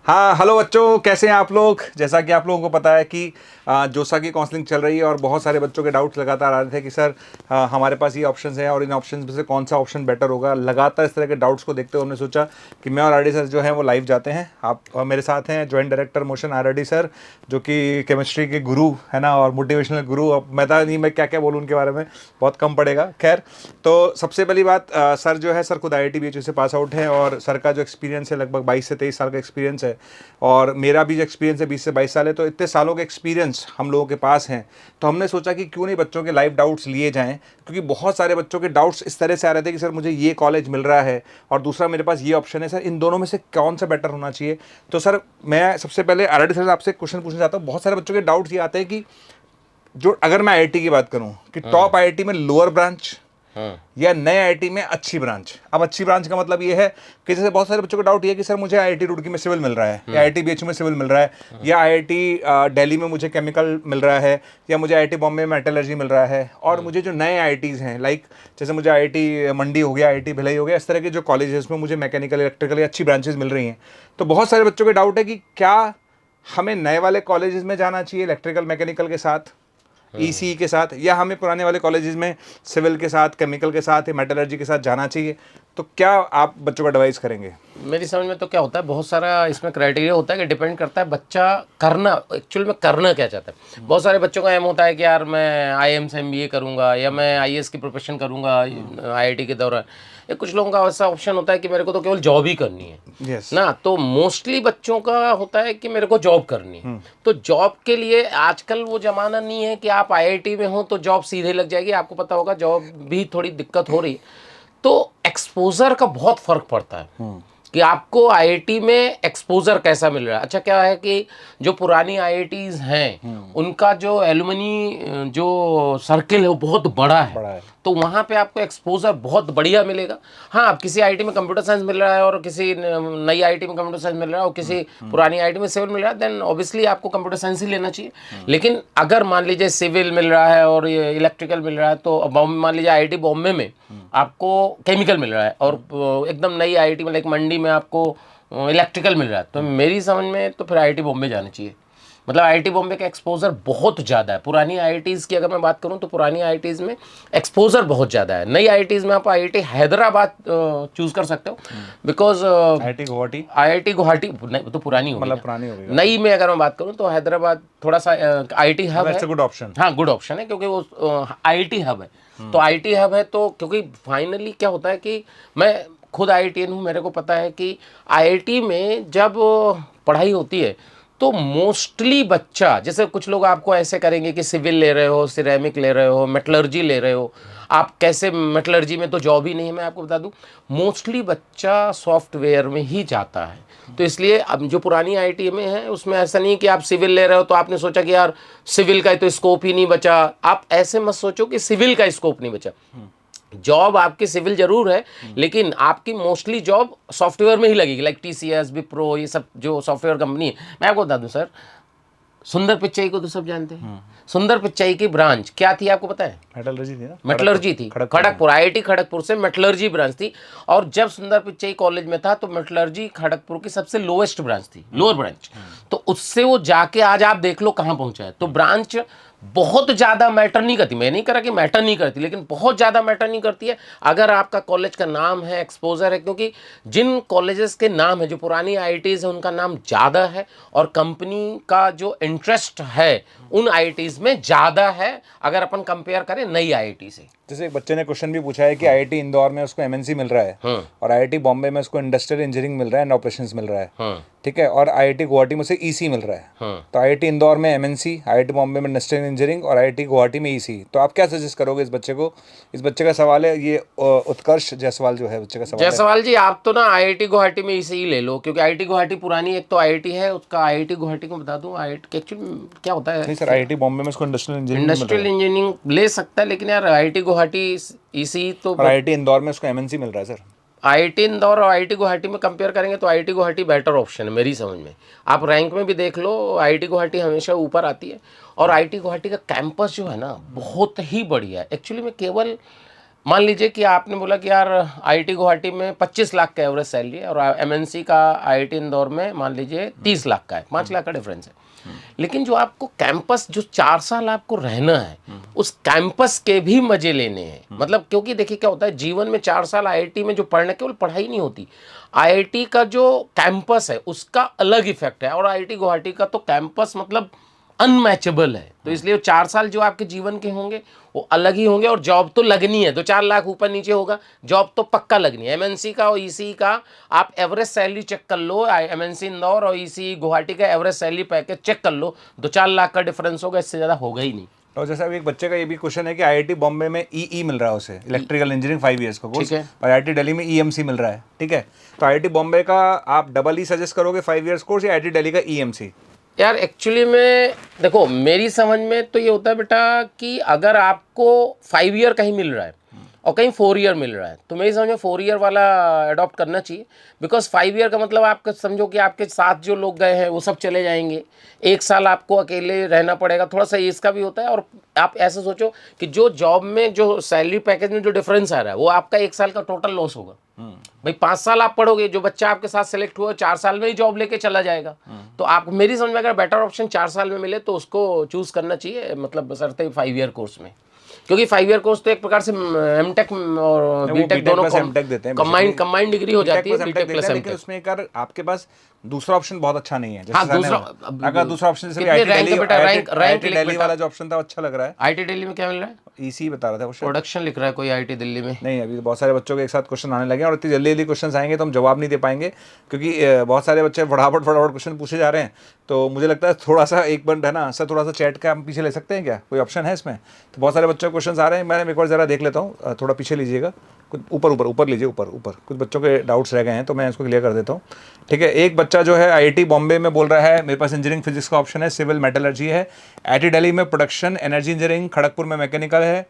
हाँ हेलो बच्चों, कैसे हैं आप लोग। जैसा कि आप लोगों को पता है कि जोसा की काउंसलिंग चल रही है और बहुत सारे बच्चों के डाउट्स लगातार आ रहे थे कि सर हमारे पास ये ऑप्शंस हैं और इन ऑप्शंस में से कौन सा ऑप्शन बेटर होगा। लगातार इस तरह के डाउट्स को देखते हुए हमने सोचा कि मैं और आरडी सर जो हैं वो लाइव जाते हैं। आप मेरे साथ हैं joint director motion RD sir, जो कि केमिस्ट्री के गुरु है ना और मोटिवेशनल गुरु। अब मैं नहीं मैं क्या क्या बोलूँ उनके बारे में, बहुत कम पड़ेगा। खैर, तो सबसे पहली बात, सर जो है सर खुद IIT BHU से पास आउट हैं और सर का जो एक्सपीरियंस है लगभग 22 से 23 साल का एक्सपीरियंस है और मेरा भी जो एक्सपीरियंस है 20 से 22 साल है। तो इतने सालों के एक्सपीरियंस हम लोगों के पास हैं, तो हमने सोचा कि क्यों नहीं बच्चों के लाइव डाउट्स लिए जाएं, क्योंकि बहुत सारे बच्चों के डाउट्स इस तरह से आ रहे थे कि सर मुझे ये कॉलेज मिल रहा है और दूसरा मेरे पास ये ऑप्शन है, सर इन दोनों में से कौन सा बेटर होना चाहिए। तो सर मैं सबसे पहले आरडी सर आपसे क्वेश्चन पूछना चाहता हूँ। बहुत सारे बच्चों के डाउट्स ये आते हैं कि जो अगर मैं IIT की बात करूँ कि टॉप IIT में लोअर ब्रांच या नए IIT में अच्छी ब्रांच। अब अच्छी ब्रांच का मतलब ये है कि जैसे बहुत सारे बच्चों का डाउट ये है कि सर मुझे IIT रुड़की में सिविल मिल रहा है या IIT BHU में सिविल मिल रहा है या IIT दिल्ली में मुझे केमिकल मिल रहा है या मुझे IIT बॉम्बे में मेटलर्जी मिल रहा है और मुझे जो नए IITs हैं लाइक जैसे मुझे IIT मंडी हो गया, IIT भिलाई हो गया, इस तरह के जो कॉलेजेस में मुझे मैकेनिकल इलेक्ट्रिकल अच्छी ब्रांचेज मिल रही हैं। तो बहुत सारे बच्चों के डाउट है कि क्या हमें नए वाले कॉलेजेस में जाना चाहिए इलेक्ट्रिकल मैकेनिकल के साथ, ECE के साथ, या हमें पुराने वाले कॉलेजेस में सिविल के साथ, केमिकल के साथ या मेटलर्जी के साथ जाना चाहिए। तो क्या आप बच्चों को एडवाइस करेंगे? मेरी समझ में तो क्या होता है, बहुत सारा इसमें क्राइटेरिया होता है कि डिपेंड करता है बच्चा करना एक्चुअल में करना क्या चाहता है। बहुत सारे बच्चों का एम होता है कि यार मैं IIM से MBA करूंगा या मैं IAS की प्रोफेशन करूंगा IIT के दौरान, या कुछ लोगों का ऐसा ऑप्शन होता है कि मेरे को तो केवल जॉब ही करनी है। Yes. ना, तो मोस्टली बच्चों का होता है कि मेरे को जॉब करनी है। तो जॉब के लिए आजकल वो जमाना नहीं है कि आप IIT में हो तो जॉब सीधे लग जाएगी। आपको पता होगा जॉब भी थोड़ी दिक्कत हो रही है। तो एक्सपोजर का बहुत फर्क पड़ता है कि आपको IIT में एक्सपोजर कैसा मिल रहा है। अच्छा, क्या है कि जो पुरानी IITs हैं उनका जो एलुमनी जो सर्किल है वो बहुत बड़ा है। तो वहाँ पे आपको एक्सपोजर बहुत बढ़िया मिलेगा। हाँ, आप किसी IIT में कंप्यूटर साइंस मिल रहा है और किसी नई IIT में कंप्यूटर साइंस मिल रहा है और किसी पुरानी IIT में सिविल मिल रहा है, देन ऑब्वियसली आपको कंप्यूटर साइंस ही लेना चाहिए। लेकिन अगर मान लीजिए सिविल मिल रहा है और ये इलेक्ट्रिकल मिल रहा है, तो मान लीजिए IIT बॉम्बे में आपको केमिकल मिल रहा है और एकदम नई IIT में लाइक मंडी में आपको इलेक्ट्रिकल मिल रहा है, तो मेरी समझ में तो फिर IIT बॉम्बे जाना चाहिए। मतलब IIT बॉम्बे का एक्सपोजर बहुत ज़्यादा है। पुरानी IITs की अगर मैं बात करूं तो पुरानी IITs में एक्सपोजर बहुत ज़्यादा है। नई IITs में आप IIT हैदराबाद चूज़ कर सकते हो, बिकॉज IIT गुवाहाटी नहीं, तो पुरानी होगी, मतलब पुरानी होगी। नई में अगर मैं बात करूं तो हैदराबाद थोड़ा सा IIT हब है। गुड ऑप्शन, हाँ, गुड ऑप्शन है क्योंकि वो IIT हब है। तो IIT हब है तो क्योंकि फाइनली क्या होता है कि मैं खुद IITian हूँ, मेरे को पता है कि IIT में जब पढ़ाई होती है तो मोस्टली बच्चा, जैसे कुछ लोग आपको ऐसे करेंगे कि सिविल ले रहे हो, सिरेमिक ले रहे हो, मेटलर्जी ले रहे हो, आप कैसे मेटलर्जी में तो जॉब ही नहीं है। मैं आपको बता दूं मोस्टली बच्चा सॉफ्टवेयर में ही जाता है। तो इसलिए अब जो पुरानी IIT में है उसमें ऐसा नहीं कि आप सिविल ले रहे हो तो आपने सोचा कि यार सिविल का तो स्कोप ही नहीं बचा। आप ऐसे मत सोचो कि सिविल का स्कोप नहीं बचा। जॉब आपकी सिविल जरूर है लेकिन आपकी मोस्टली जॉब सॉफ्टवेयर में ही लगेगी, लाइक TCS, विप्रो, ये सब जो सॉफ्टवेयर कंपनी है। मैं आपको बता दूं सर, सुंदर पिच्चई को तो सब जानते हैं। सुंदर पिच्चई की ब्रांच क्या थी आपको पता है? मेटलर्जी थी ना, मेटलर्जी थी। खड़गपुर IIT खड़गपुर से मेटलर्जी ब्रांच थी। और जब सुंदर पिच्चई कॉलेज में था तो मेटलर्जी खड़गपुर की सबसे लोएस्ट ब्रांच थी, लोअर ब्रांच। तो उससे वो जाके आज आप देख लो कहाँ पहुंचा है। तो ब्रांच बहुत ज़्यादा मैटर नहीं करती। मैं नहीं कह रहा कि मैटर नहीं करती, लेकिन बहुत ज़्यादा मैटर नहीं करती है अगर आपका कॉलेज का नाम है, एक्सपोजर है। क्योंकि जिन कॉलेजेस के नाम है, जो पुरानी IITs है, उनका नाम ज़्यादा है और कंपनी का जो इंटरेस्ट है उन IITs में ज़्यादा है अगर अपन कंपेयर करें नई IIT से। जैसे एक बच्चे ने क्वेश्चन भी पूछा है कि IIT इंदौर में उसको MNC मिल रहा है और IIT बॉम्बे में उसको इंडस्ट्रियल इंजीनियरिंग मिल रहा है एंड ऑपरेशंस मिल रहा है, ठीक है, और IIT गुवाहाटी में उसे EC मिल रहा है। तो IIT इंदौर में MNC, IIT बॉम्बे में इंडस्ट्रियल इंजीनियरिंग और IIT गुवाहाटी में EC। तो आप क्या सजेस्ट करोगे इस बच्चे को? इस बच्चे का सवाल है ये, उत्कर्ष जायसवाल जो है बच्चे का सवाल है। जायसवाल जी, आप तो ना IIT गुवाहाटी में EC ही ले लो, क्योंकि IIT गुवाहाटी पुरानी एक तो IIT है, उसका IIT गुवाहाटी को बता दूं IIT एक्चुअली क्या होता है। नहीं सर, IIT बॉम्बे में उसको इंडस्ट्रियल इंजीनियरिंग ले सकता है, लेकिन यार IIT गुवाहाटी EC तो, और IIT इंदौर में उसको MNC मिल रहा है सर। IIT इंदौर और IIT गुवाहाटी में कंपेयर करेंगे तो IIT गुवाहाटी बेटर ऑप्शन है मेरी समझ में। आप रैंक में भी देख लो, IIT गुवाहाटी हमेशा ऊपर आती है। और IIT गुवाहाटी का कैंपस जो है ना बहुत ही बढ़िया है। एक्चुअली में केवल मान लीजिए कि आपने बोला कि यार आईआईटी गुवाहाटी में 25 लाख का एवरेज सैलरी है और एमएनसी का आईआईटी इंदौर में मान लीजिए 30 लाख का है, 5 लाख का डिफरेंस है। लेकिन जो आपको कैंपस जो 4 साल आपको रहना है, उस कैंपस के भी मजे लेने हैं। मतलब क्योंकि देखिए क्या होता है, जीवन में 4 साल आईआईटी में जो पढ़ना, केवल पढ़ाई नहीं होती, आईआईटी का जो कैंपस है उसका अलग इफेक्ट है। और आईआईटी गुवाहाटी का तो कैंपस मतलब अनमैचेबल है। तो इसलिए 4 साल जो आपके जीवन के होंगे वो अलग ही होंगे। और जॉब तो लगनी है, 2-4 लाख ऊपर नीचे होगा, जॉब तो पक्का लगनी है। एमएनसी का और ईसी का आप एवरेज सैलरी चेक कर लो, एमएनसी इंदौर और ईसी गुवाहाटी का एवरेज सैलरी पैकेज चेक कर लो, 2-4 लाख का डिफरेंस होगा, इससे ज़्यादा होगा ही नहीं। और जैसे अभी एक बच्चे का ये भी क्वेश्चन है कि आईआईटी बॉम्बे में ई मिल रहा है उसे, इलेक्ट्रिकल इंजीनियरिंग 5 ईयर्स का कोर्स, ठीक है। और आईआईटी दिल्ली में ईएमसी मिल रहा है, ठीक है। तो आईआईटी बॉम्बे का आप डबल ई सजेस्ट करोगे 5 ईयर्स कोर्स, या आईआईटी दिल्ली का ईएमसी? यार एक्चुअली में देखो, मेरी समझ में तो ये होता है बेटा कि अगर आपको 5 ईयर कहीं मिल रहा है और कहीं 4 ईयर मिल रहा है, तो मेरी समझ में 4 ईयर वाला अडॉप्ट करना चाहिए। बिकॉज 5 ईयर का मतलब आप समझो कि आपके साथ जो लोग गए हैं वो सब चले जाएंगे, 1 साल आपको अकेले रहना पड़ेगा, थोड़ा सा इसका भी होता है। और आप ऐसा सोचो कि जो जॉब में जो सैलरी पैकेज में जो डिफरेंस आ रहा है वो आपका 1 साल का टोटल लॉस होगा। भाई 5 साल आप पढ़ोगे, जो बच्चा आपके साथ सेलेक्ट हुआ 4 साल में ही जॉब लेके चला जाएगा। तो आप, मेरी समझ में अगर बेटर ऑप्शन 4 साल में मिले तो उसको चूज करना चाहिए, मतलब बशर्ते 5 ईयर कोर्स में। क्योंकि 5 ईयर कोर्स तो एक प्रकार से एमटेक और बीटेक दोनों एमटेक देते हैं, कंबाइंड डिग्री हो जाती है, बीटेक प्लस लेकिन एमटेक। उसमें एक यार आपके पास दूसरा ऑप्शन बहुत अच्छा नहीं है। हाँ, जैसे दूसरा अगर दूसरा ऑप्शन जैसे कितने आईआईटी रैंक है दिल्ली, बेटा? रैंक आईआईटी लिख दिल्ली बेटा। वाला जो ऑप्शन था वो अच्छा लग रहा है। आईआईटी दिल्ली में क्या मिल रहा है? ईसी बता रहा था वो शायद। प्रोडक्शन लिख रहा है कोई आईआईटी दिल्ली में। नहीं, अभी बहुत सारे बच्चों के एक साथ क्वेश्चन आने लगे हैं और इतनी जल्दी जल्दी क्वेश्चन आएंगे तो हम जवाब नहीं दे पाएंगे, क्योंकि बहुत सारे बच्चे फटाफट क्वेश्चन पूछे जा रहे हैं। तो मुझे लगता है थोड़ा सा एक बार है ना सर, थोड़ा सा चैट का हम पीछे ले सकते हैं क्या? कोई ऑप्शन है इसमें? तो बहुत सारे बच्चों के क्वेश्चन आ रहे हैं, मैंने एक बार ज़रा देख लेता हूँ, थोड़ा पीछे लीजिएगा, कुछ ऊपर लीजिए, ऊपर कुछ बच्चों के डाउट्स रह गए हैं तो मैं इसको क्लियर कर देता हूँ। ठीक है, एक बच्चा जो है आईआईटी बॉम्बे में बोल रहा है मेरे पास इंजीनियरिंग फिजिक्स का ऑप्शन है, सिविल मेटलर्जी है, आईआईटी दिल्ली में प्रोडक्शन एनर्जी इंजीनियरिंग, खड़गपुर में मैकेनिकल है,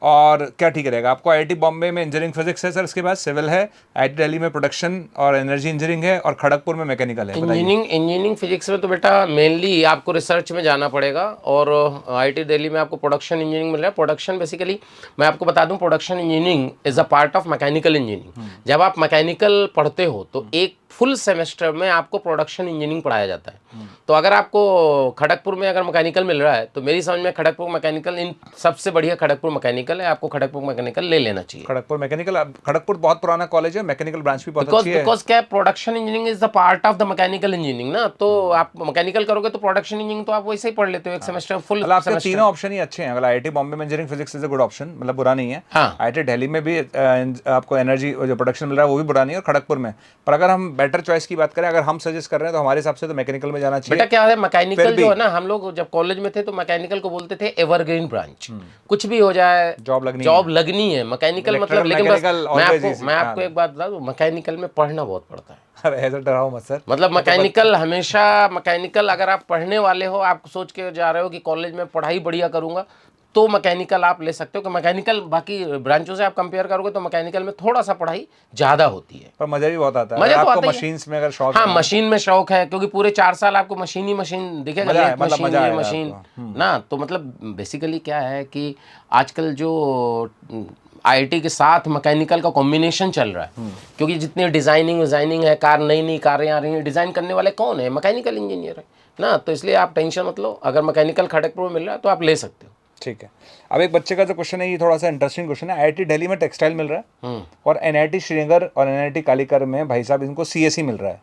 और क्या ठीक रहेगा आपको? आईआईटी बॉम्बे में इंजीनियरिंग फिजिक्स है सर, इसके बाद सिविल है, आईआईटी दिल्ली में प्रोडक्शन और एनर्जी इंजीनियरिंग है, और खड़गपुर में मैकेनिकल है। इंजीनियरिंग फिजिक्स में तो बेटा मेनली आपको रिसर्च में जाना पड़ेगा, और आईआईटी दिल्ली में आपको प्रोडक्शन इंजीनियरिंग मिल रहा है। प्रोडक्शन बेसिकली मैं आपको बता दूं, production engineering is a part of mechanical engineering. जब आप मैकेनिकल पढ़ते हो तो एक फुल सेमेस्टर में आपको प्रोडक्शन इंजीनियरिंग पढ़ाया जाता है। तो अगर आपको खड़गपुर में अगर मैकेनिकल मिल रहा है तो मेरी समझ में खड़गपुर मैकेनिकल इन सबसे बढ़िया खड़गपुर मैकेनिकल है, आपको खड़गपुर मैकेनिकल ले लेना चाहिए। खड़गपुर मैकेनिकल, खड़गपुर बहुत पुराना कॉलेज है, मैकेनिकल ब्रांच भी बहुत अच्छी है। बिकॉज क्या, production engineering is the part of the mechanical engineering ना, तो आप मैकेनिकल करोगे तो प्रोडक्शन इंजीनियरिंग तो आप वैसे ही पढ़ लेते हो एक सेमेस्टर फुल। मतलब आपके तीनों ऑप्शन ही अच्छे हैं। अगर आईआईटी बॉम्बे में engineering physics is a good option, मतलब बुरा नहीं है। हाँ। आईआईटी दिल्ली में भी आपको एनर्जी जो प्रोडक्शन मिल रहा है वो भी बुरा नहीं है, और खड़गपुर में। पर अगर हम बेटर चॉइस की बात करें, अगर हम सजेस्ट कर रहे हैं तो हमारे हिसाब से तो मैकेनिकल में जाना चाहिए। बेटा क्या है, मैकेनिकल जो है ना, हम लोग जब कॉलेज में थे तो मैकेनिकल को बोलते थे एवरग्रीन ब्रांच। कुछ भी हो जाए जॉब लगनी है मैकेनिकल, मतलब। लेकिन बस मैं आपको एक बात बता दूं, मैकेनिकल में पढ़ना बहुत पड़ता है। अरे ऐसा डराओ मत सर। मतलब मैकेनिकल हमेशा, मैकेनिकल अगर आप पढ़ने वाले हो, आप सोच के जा रहे हो कि कॉलेज में पढ़ाई बढ़िया करूंगा, तो मैकेनिकल आप ले सकते हो। कि मैकेनिकल बाकी ब्रांचों से आप कंपेयर करोगे तो मैकेनिकल में थोड़ा सा पढ़ाई ज़्यादा होती है, पर मजा भी बहुत आता है। मजा तो आपको आता ही है। मशीन्स में अगर शौक हाँ, है, मशीन में शौक है, क्योंकि पूरे 4 साल आपको मशीन ही मशीन दिखेगा, मजा है, लेथ मतलब मशीन, मजा ये आएगा मशीन आपको। ना। तो मतलब बेसिकली क्या है कि आजकल जो आईआईटी के साथ मैकेनिकल का कॉम्बिनेशन चल रहा है, क्योंकि जितनी डिजाइनिंग है, नई कारें आ रही हैं, डिज़ाइन करने वाले कौन है? मैकेनिकल इंजीनियर है ना। तो इसलिए आप टेंशन मत लो, अगर मैकेनिकल खड़गपुर में मिल रहा है तो आप ले सकते हो। ठीक है। अब एक बच्चे का जो क्वेश्चन है ये थोड़ा सा इंटरेस्टिंग क्वेश्चन है। आईआईटी दिल्ली में टेक्सटाइल मिल रहा है, और एनआईटी श्रीनगर और एनआईटी कालीकट में भाई साहब इनको सीएसई मिल रहा है।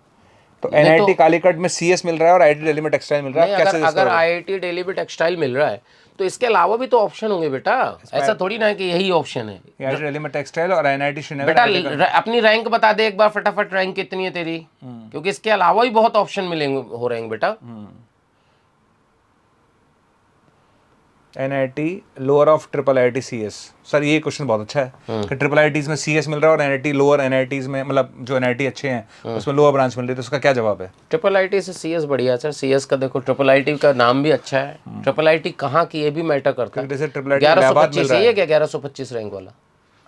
तो एनआईटी कालीकट में सीएस मिल रहा है और आईआईटी दिल्ली में टेक्सटाइल मिल रहा है। कैसे अगर आईआईटी दिल्ली में टेक्सटाइल मिल रहा है तो इसके अलावा भी तो ऑप्शन होंगे बेटा, ऐसा थोड़ी ना है कि यही ऑप्शन है। आईआईटी दिल्ली में टेक्सटाइल और एनआईटी श्रीनगर। बेटा अपनी रैंक बता दे एक बार फटाफट, रैंक कितनी है तेरी, क्योंकि इसके अलावा भी बहुत ऑप्शन मिलेंगे, हो रहे हैं बेटा। NIT lower of triple IIT CS. Sir ये क्वेश्चन बहुत अच्छा है कि ट्रिपल आईआईटीज में सीएस मिल रहा है और एनआईटी लोअर एनआईटीज में, मतलब जो एनआईटी अच्छे हैं उसमें लोअर ब्रांच मिल रही है, तो उसका क्या जवाब है? ट्रिपल आईटी से सीएस बढ़िया सर। सीएस का देखो, ट्रिपल आईटी का नाम भी अच्छा है। ट्रिपल आईटी कहाँ की ये भी मैटर करता है। जैसे ट्रिपल आईटी 1125 है क्या? 1125 रैंक वाला।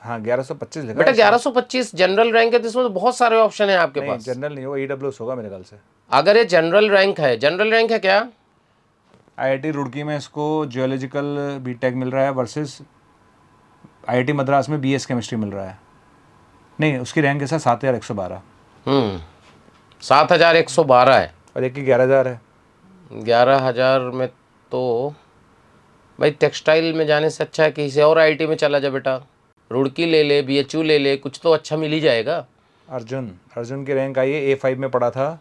हाँ 1125 लिखा बेटा 1125 जनरल रैंक है, जिसमें तो बहुत सारे ऑप्शन है आपके पास। जनरल नहीं होगा, ईडब्ल्यूएस होगा मेरे ख्याल से। अगर ये जनरल रैंक है, जनरल रैंक है क्या? आईआईटी रुड़की में इसको जियोलॉजिकल बीटेक मिल रहा है वर्सेस IIT मद्रास में BS केमिस्ट्री मिल रहा है, नहीं उसकी रैंक है सर 7112 7112 है और एक की 11000 है। 11,000 में तो भाई टेक्सटाइल में जाने से अच्छा है किसी और IIT में चला जा बेटा, रुड़की ले ले, BHU ले ले, कुछ तो अच्छा मिल ही जाएगा। अर्जुन की रैंक आई है A5 में पढ़ा था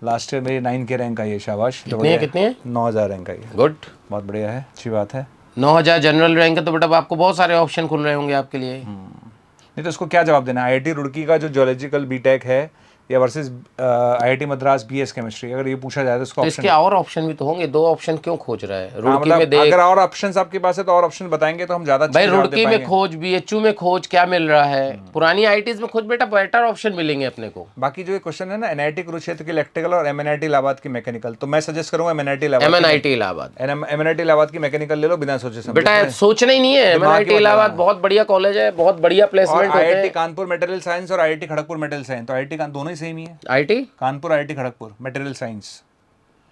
लास्ट ईयर, मेरी 9 के रैंक आई है, शाबाश। कितनी है 9000 रैंक आई है, गुड, बहुत बढ़िया है, अच्छी बात है। 9000 जनरल रैंक है तो बेटा आपको बहुत सारे ऑप्शन खुल रहे होंगे आपके लिए। नहीं तो उसको क्या जवाब देना है, IIT रुड़की का जो जियोलॉजिकल बीटेक है या versus IIT Madras BS chemistry, अगर ये पूछा जाए तो उसको तो इसके और ऑप्शन भी तो होंगे, 2 ऑप्शन क्यों खोज रहा है? रुड़की मतलब में देख, अगर और ऑप्शंस आपके पास है तो और ऑप्शन बताएंगे तो हम ज्यादा भाई रुड़की में खोज, BHU में खोज, क्या मिल रहा है, पुरानी IITs में खोज बेटा, बेटर ऑप्शन मिलेंगे अपने को। बाकी जो ये क्वेश्चन है ना NIT कुरुक्षेत्र की इलेक्ट्रिकल और MNIT इलाहाबाद की मैकेनिकल, तो मैं सजेस्ट करूंगा MNIT इलाहाबाद MNIT इलाहाबाद की मैकेनिकल ले लो बिना सोचे समझे। बेटा सोचना ही नहीं है, MNIT इलाहाबाद बहुत बढ़िया कॉलेज है, बहुत बढ़िया प्लेसमेंट होते हैं। IIT कानपुर मटेरियल साइंस और IIT खड़गपुर मटेरियल साइंस, तो IIT दोनों ही सेम ही है। IIT Kanpur IIT Kharagpur material science,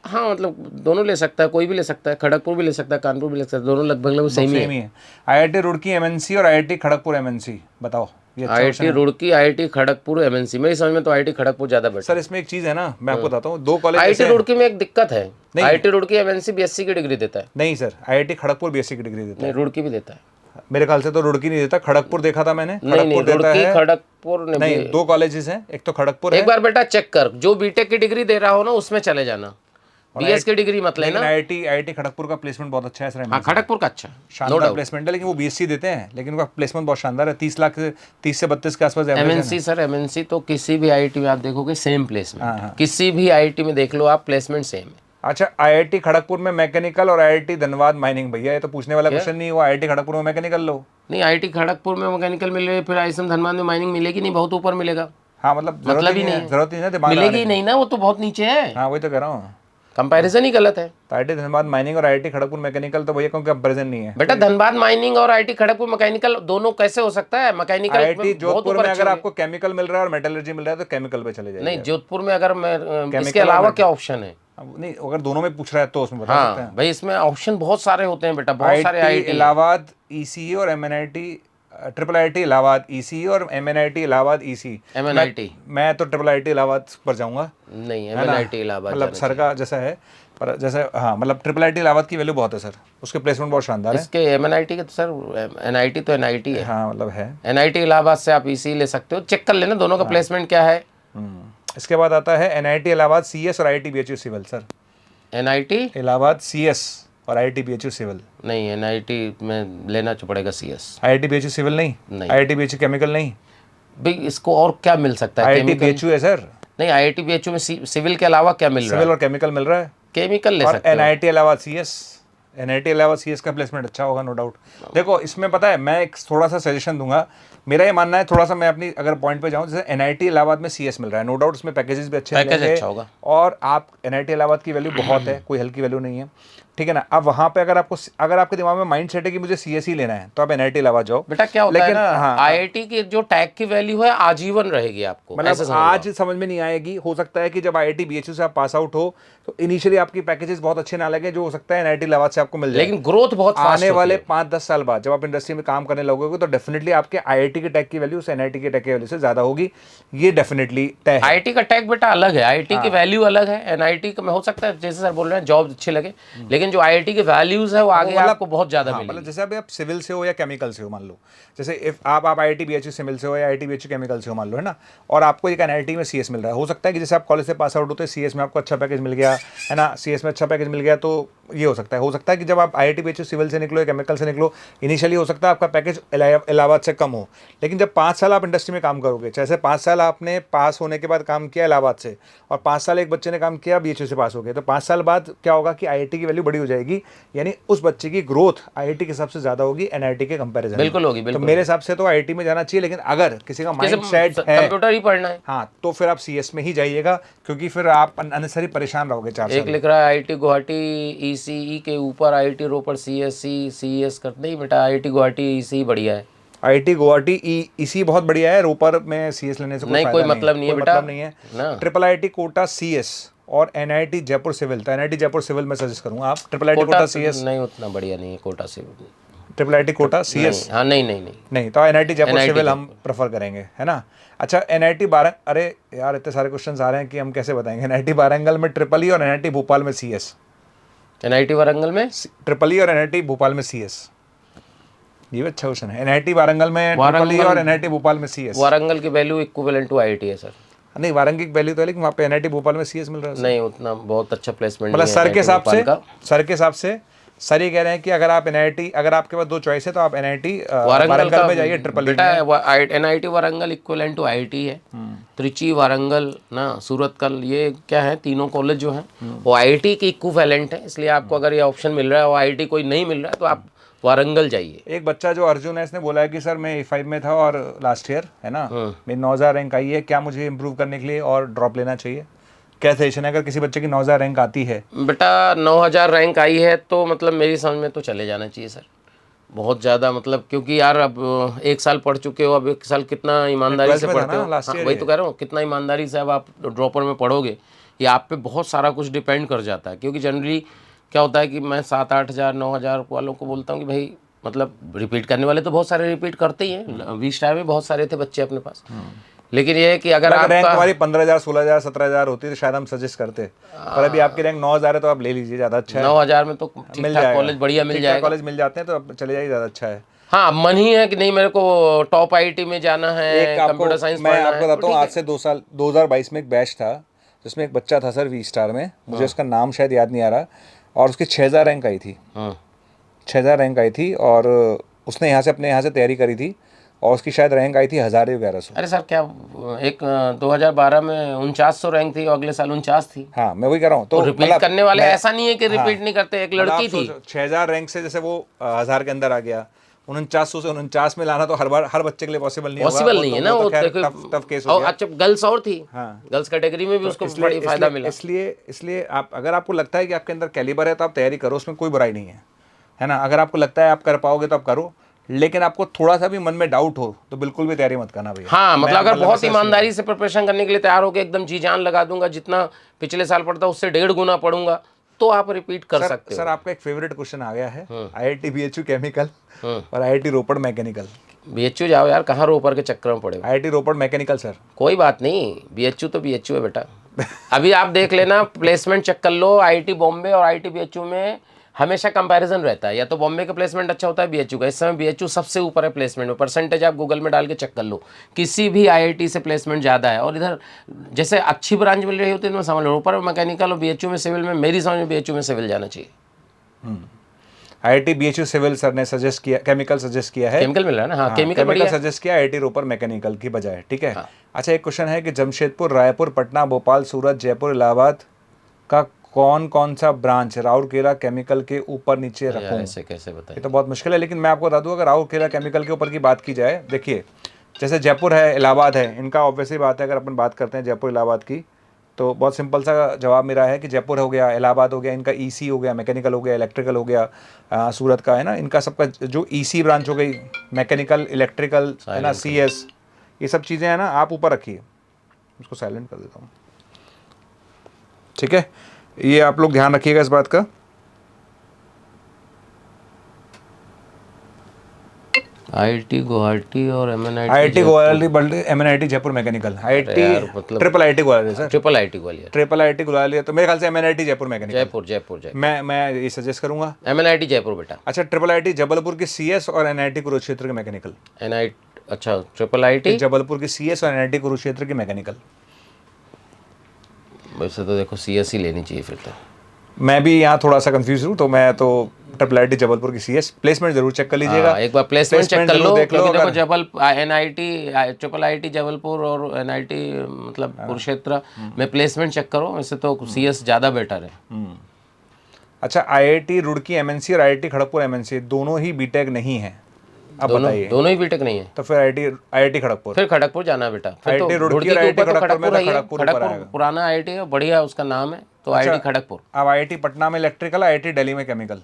हाँ मतलब दोनों ले सकता है, कोई भी ले सकता है, खड़गपुर भी ले सकता है, कानपुर भी ले सकता है, दोनों लगभग सेम ही है। IIT रुड़की MNC और IIT खड़गपुर MNC, बताओ ये अच्छा IIT Roorkee, IIT Kharagpur MNC, मेरी समझ में तो IIT खड़गपुर ज्यादा बेटर। सर इसमें एक चीज है ना, मैं आपको बताता हूँ, 2 कॉलेज IIT रुड़की में एक दिक्कत है, नहीं। IIT रुड़की MNC BSc की डिग्री देता है। नहीं सर, IIT खड़गपुर BSc की डिग्री देता है। नहीं रुड़की भी देता है मेरे ख्याल से तो रुड़की नहीं देता, खड़गपुर देखा था मैंने, नहीं खड़गपुर देता रुड़की है। खड़गपुर नहीं 2 कॉलेजेस हैं, एक तो खड़गपुर है। एक बार बेटा चेक कर, जो बीटेक की डिग्री दे रहा हो ना उसमें चले जाना, BS की डिग्री मत लेना। IIT खड़गपुर का प्लेसमेंट बहुत अच्छा है सर, हाँ खड़गपुर का अच्छा शानदार प्लेसमेंट है, लेकिन वो BSc देते हैं, लेकिन उनका प्लेसमेंट बहुत शानदार है, 30 से 32 के आसपास एवरेज है। MNC सर, MNC तो किसी भी IIT में आप देखोगे सेम प्लेसमेंट, हाँ। किसी भी IIT में देख लो आप, प्लेसमेंट सेम है। अच्छा IIT खड़गपुर में मैकेनिकल और IIT धनबाद माइनिंग, भैया ये तो पूछने वाला क्वेश्चन नहीं हुआ, IIT खड़गपुर में मैकेनिकल लो। नहीं IIT खड़गपुर में मैकेनिकल मिल रही है, फिर ISM धनबाद में माइनिंग मिलेगी नहीं, बहुत ऊपर मिलेगा। हाँ मतलब मतलब ही नहीं, जरूरत ही नहीं, मिलेगी ही नहीं ना, वो तो बहुत नीचे है। हाँ वही तो कह रहा हूँ, कंपैरिजन ही गलत है। तो IIT धनबाद माइनिंग और IIT खड़गपुर मैकेनिकल तो भैया कोई कंपैरिजन नहीं है बेटा धनबाद माइनिंग और IIT खड़गपुर मैकेनिकल दोनों कैसे हो सकता है? मैकेनिकल IIT जोधपुर में अगर आपको केमिकल मिल रहा है और मेटलर्जी मिल रहा है तो केमिकल पे चले जाइए। नहीं जोधपुर में अगर मैं, इसके अलावा क्या ऑप्शन है? नहीं अगर दोनों में पूछ रहा है तो उसमें बता सकते हैं। हाँ भाई इसमें ऑप्शन बहुत सारे होते हैं बेटा, बहुत सारे IIT इलाहाबाद ECE और MNIT, IIT इलाहाबाद ECE और MNIT इलाहाबाद ECE। MNIT मैं तो IIT इलाहाबाद पर जाऊंगा। नहीं, MNIT इलाहाबाद मतलब सर का जैसा है, पर जैसे हाँ मतलब IIT इलाहाबाद की वैल्यू बहुत है सर, उसके प्लेसमेंट बहुत शानदार है। इसके MNIT के तो सर NIT तो NIT है। हाँ मतलब है, NIT इलाहाबाद से आप ECE ले सकते हो, चेक कर लेना दोनों का प्लेसमेंट क्या है। इसके बाद आता है NIT इलाहाबाद CS और IIT BHU civil sir. NIT Allahabad CS और IIT BHU सिविल नहीं, NIT में लेना पड़ेगा CS। IIT BHU सिविल नहीं, IIT BHU केमिकल नहीं भाई इसको और क्या मिल सकता है? IIT BHU है सर। नहीं IIT BHU में सिविल के अलावा क्या मिल रहा है? सिविल और केमिकल मिल रहा है, केमिकल ले और सकते हो। NIT Allahabad CS, NIT Allahabad CS का प्लेसमेंट अच्छा होगा नो डाउट। देखो इसमें पता है मैं एक थोड़ा सा सजेशन दूंगा, मेरा ये मानना है, थोड़ा सा मैं अपनी अगर पॉइंट पे जाऊं, जैसे NIT इलाहाबाद में CS मिल रहा है, नो डाउट उसमें पैकेजेस भी अच्छे मिलेंगे, अच्छा होगा, और आप NIT इलाहाबाद की वैल्यू बहुत है, कोई हल्की वैल्यू नहीं है, ठीक है ना। अब वहाँ पे अगर आपके दिमाग में माइंड सेट है कि मुझे CS ही लेना है तो आप NIT इलाहाबाद जाओ। बेटा क्या होता है ना, हाँ, IIT की जो टैग की वैल्यू है आजीवन रहेगी आपको, मतलब आज समझ में नहीं आएगी, हो सकता है कि जब IIT BHU से आप पास आउट हो तो इनिशियली आपकी पैकेजेस बहुत अच्छे ना लगे, जो हो सकता है NIT इलाहाबाद से आपको मिल जाए, लेकिन ग्रोथ बहुत आने वाले 5-10 साल बाद जब आप इंडस्ट्री में काम करने लगोगे तो डेफिनेटली आपके IIT के टैग की वैल्यू उस NIT के टैग की वैल्यू से ज्यादा होगी, ये डेफिनेटली तय है। IIT का टैग बेटा अलग है, IIT की वैल्यू अलग है, NIT का में हो सकता है जैसे सर बोल रहे हैं जॉब अच्छे लगे, लेकिन जो IIT के वैल्यूज है वो आगे आपको बहुत ज्यादा मिलेगी। मतलब जैसे अभी आप सिविल से हो या केमिकल से हो, मान लो जैसे इफ आप IIT BHU सिविल से हो या IIT BHU केमिकल से हो, मान लो है ना, और आपको एक NIT में CS मिल रहा है, हो सकता है कि जैसे आप कॉलेज से पास आउट होते हैं CS में आपको अच्छा पैकेज मिल गया है ना, CS में अच्छा पैकेज मिल गया तो ये हो सकता है कि जब आप IIT BHU सिविल से निकलो या केमिकल से निकलो, इनिशियली हो सकता है आपका पैकेज इलाहाबाद से कम हो, लेकिन जब 5 साल आप इंडस्ट्री में काम करोगे, जैसे 5 साल आपने पास होने के बाद काम किया इलाहाबाद से और 5 साल एक बच्चे ने काम किया BHU से पास हो गए, तो 5 साल बाद क्या होगा कि IIT की वैल्यू बड़ी हो जाएगी, यानी उस बच्चे की ग्रोथ IIT के हिसाब से ज्यादा होगी NIT के कंपैरिजन। बिल्कुल होगी, तो मेरे हिसाब से तो IIT में जाना चाहिए, लेकिन अगर किसी का माइंड सेट है कंप्यूटर ही पढ़ना है, हाँ तो फिर आप CS में ही जाइएगा, क्योंकि फिर आप अननेसेसरी परेशान रहोगे 4 साल। एक लिख रहा है IIT गुवाहाटी ECE के ऊपर IIT रोपड़ CS कर, नहीं बेटा IIT गुवाहाटी ECE बढ़िया है। IIT गुवाहाटी ECE बहुत बढ़िया है, रोपर में CS लेने से कोई मतलब नहीं है बेटा, मतलब नहीं है ना। IIT कोटा CS और NIT जयपुर सिविल, तो NIT जयपुर सिविल में सजेस्ट करूंगा आप, IIT कोटा CS नहीं उतना बढ़िया नहीं है Kota civil. Triple IT Kota CS? हाँ नहीं नहीं, तो एनआईटी जयपुर NIT सिविल हम प्रेफर करेंगे, है ना। अच्छा, एनआईटी बारंग, अरे यार इतने सारे क्वेश्चंस आ रहे हैं कि हम कैसे बताएंगे। एनआईटी वारंगल में ट्रिपल ई और एनआईटी भोपाल में सीएस। NIT वारंगल में ट्रिपल ई और एनआईटी भोपाल में सीएस, ये भी अच्छा क्वेश्चन है। एनआईटी वारंगल में ट्रिपल ई और एनआईटी भोपाल में सीएस। वारंगल की वैल्यू इक्विवेलेंट टू IIT है सर। नहीं, वारंगल की वैल्यू तो है, लेकिन वहाँ पे एनआईटी भोपाल में सीएस मिल रहा है। नहीं उतना बहुत अच्छा प्लेसमेंट मतलब नहीं सर है के हिसाब से, का। सर ये कह रहे हैं कि अगर आप एनआईटी, अगर आपके पास दो चॉइस है तो आप एनआईटी वारंगल वारंगल में जाइए ट्रिपल ई बेटा में। NIT Warangal equivalent to IIT है। त्रिची, वारंगल ना, सूरतकल, ये क्या है, तीनों कॉलेज जो हैं वो IIT की इक्विवेलेंट है। इसलिए आपको अगर ये ऑप्शन मिल रहा है और IIT कोई नहीं मिल रहा है तो आप वारंगल जाइए। एक बच्चा जो अर्जुन है, इसने बोला है कि सर मैं A5 में था और लास्ट ईयर, है ना, मेरी 9000 रैंक आई है, क्या मुझे इंप्रूव करने के लिए और ड्रॉप लेना चाहिए? क्या सजेशन है अगर किसी बच्चे की 9000 रैंक आती है? बेटा 9000 रैंक आई है तो मतलब मेरी समझ में तो चले जाना चाहिए सर, बहुत ज़्यादा, मतलब क्योंकि यार अब 1 साल पढ़ चुके हो, अब 1 साल कितना ईमानदारी से पढ़ते हो। हाँ, वही तो कह रहा हूँ, कितना ईमानदारी से अब आप ड्रॉपर में पढ़ोगे, ये आप पे बहुत सारा कुछ डिपेंड कर जाता है। क्योंकि जनरली क्या होता है कि मैं 7-8 हज़ार 9000 वालों को बोलता हूँ कि भाई मतलब रिपीट करने वाले तो बहुत सारे रिपीट करते ही हैं, 20 स्टार में बहुत सारे थे बच्चे अपने पास। लेकिन ये है कि अगर आप रैंक हमारी 15000, 16000, 17000 होती तो शायद हम सजेस्ट करते, पर अभी आपकी रैंक 9000 है तो आप ले लीजिए, ज़्यादा अच्छा है। 9000 में तो ठीक ठाक कॉलेज बढ़िया मिल जाएगा, कॉलेज मिल जाते हैं तो आप चले जाइए, ज़्यादा अच्छा है। हाँ, मन ही है कि नहीं मेरे को टॉप IIT में जाना है, कंप्यूटर साइंस मैं पढ़ना आपको है, बताता हूँ, आज से 2 साल 2022 में एक बैच था जिसमें एक बच्चा था सर V-स्टार में, मुझे उसका नाम शायद याद नहीं आ रहा, और उसकी 6000 रैंक आई थी। 6000 रैंक आई थी और उसने यहाँ से अपने यहाँ से तैयारी करी थी और उसकी शायद रैंक आई थी 1100। अरे सर क्या, एक 2012 में 4900 रैंक थी और अगले साल 49 थी। हाँ, मैं वही कह रहा हूँ। तो रिपीट करने वाले ऐसा नहीं है कि रिपीट नहीं करते। एक लड़की थी 6000 रैंक से, जैसे वो 1000 के अंदर आ गया, 4900 से 49 में लाना तो हर बच्चे के लिए पॉसिबल नहीं है ना, वो टफ केस हो गया। अच्छा, गर्ल्स और थी, हाँ, गर्ल्स कैटेगरी में भी उसको बड़ी फायदा मिला। इसलिए आप, अगर आपको लगता है कि आपके अंदर कैलिबर है तो आप तैयारी करो, उसमें कोई बुराई नहीं है ना। अगर आपको लगता है आप कर पाओगे तो आप करो, लेकिन आपको थोड़ा सा भी मन में डाउट हो तो बिल्कुल भी तैयारी मत करना भैया। हाँ, मतलब अगर बहुत ईमानदारी से प्रिपरेशन करने के लिए तैयार हो के एकदम जी जान लगा दूंगा, जितना पिछले साल पढ़ता उससे 1.5 गुना पढ़ूंगा, तो आप रिपीट कर सकते हो। सर आपका एक फेवरेट क्वेश्चन आ गया है, IIT BHU केमिकल और IIT रोपड़ मैकेनिकल। BHU जाओ यार, कहाँ रोपड़ के चक्कर में पड़े। IIT रोपड़ मैकेनिकल सर, कोई बात नहीं, BHU तो BHU है बेटा। अभी आप देख लेना, प्लेसमेंट चेक कर लो, IIT बॉम्बे और IIT BHU में हमेशा कंपैरिजन रहता है, या तो बॉम्बे का प्लेसमेंट अच्छा होता है BHU का। इस समय BHU सबसे ऊपर है प्लेसमेंट में, परसेंटेज आप गूगल में डाल के चेक कर लो, किसी भी IIT से प्लेसमेंट ज़्यादा है। और इधर जैसे अच्छी ब्रांच मिल रही होती है तो मैं समझ लो, ऊपर मैकेनिकल और BHU में सिविल में, मेरी समझ में BHU में सिविल जाना चाहिए। IIT BHU सिविल सर ने सजेस्ट किया, केमिकल सजेस्ट किया है, केमिकल मिल रहा है ना। हाँ, केमिकल सजेस्ट किया IIT रोपड़ मैकेनिकल की बजाय, ठीक है। अच्छा, एक क्वेश्चन है कि जमशेदपुर, रायपुर, पटना, भोपाल, सूरत, जयपुर, इलाहाबाद का कौन सा ब्रांच राउरकेला केमिकल के ऊपर नीचे रखूं? ऐसे कैसे बताएं, ये तो बहुत मुश्किल है, लेकिन मैं आपको बता दूं, अगर राउरकेला केमिकल के ऊपर की बात की जाए, देखिए जैसे जयपुर है, इलाहाबाद है, इनका ऑब्वियसली बात है, अगर अपन बात करते हैं जयपुर इलाहाबाद की, तो बहुत सिंपल सा जवाब मेरा है कि जयपुर हो गया, इलाहाबाद हो गया, इनका EC हो गया, मैकेनिकल हो गया, इलेक्ट्रिकल हो गया, सूरत का है ना, इनका सबका जो EC ब्रांच हो गई, मैकेनिकल, इलेक्ट्रिकल है ना, CS, ये सब चीज़ें हैं ना, आप ऊपर रखिए। उसको साइलेंट कर देता हूँ, ठीक है। ये आप लोग ध्यान रखिएगा इस बात का। IIT गुवाहाटी और IIT Guwahati, MNIT Jaipur mechanical, मतलब triple IIT Gwalior sir, triple IIT Gwalior, triple IIT Gwalior, तो मेरे ख्याल से MNIT जयपुर मैकेनिकल, जयपुर मैं ये सजेस्ट करूंगा, MNIT जयपुर बेटा। अच्छा, ट्रिपल IIT जबलपुर की CS और NIT कुरुक्षेत्र की मैकेनिकल। अच्छा, ट्रिपल IIT जबलपुर की CS और NIT कुरुक्षेत्र की मैकेनिकल। वैसे तो देखो CS ही लेनी चाहिए फिर तो। मैं भी यहाँ थोड़ा सा कंफ्यूज हूँ, तो मैं तो ट्रिपल IIT जबलपुर की CS, प्लेसमेंट जरूर चेक कर लीजिएगा, एक बार प्लेसमेंट चेक कर लो, देख लो। देखो NIT ट्रिपल IIT जबलपुर और NIT मतलब कुरुक्षेत्र में प्लेसमेंट चेक करो, वैसे तो CS ज़्यादा बेटर है। अच्छा, IIT रुड़की MNC और IIT खड़गपुर MNC दोनों ही बीटेक नहीं है, अब बताइए। दोनों ही बीटेक नहीं है, तो फिर IIT खड़गपुर, फिर खड़गपुर जाना बेटा। फिर तो IIT रुड़की रुड़की और के IIT ऊपर तो खड़गपुर है, खड़गपुर पुराना IIT है, बढ़िया उसका नाम है, तो IIT खड़गपुर। अब IIT पटना में इलेक्ट्रिकल, IIT दिल्ली में केमिकल।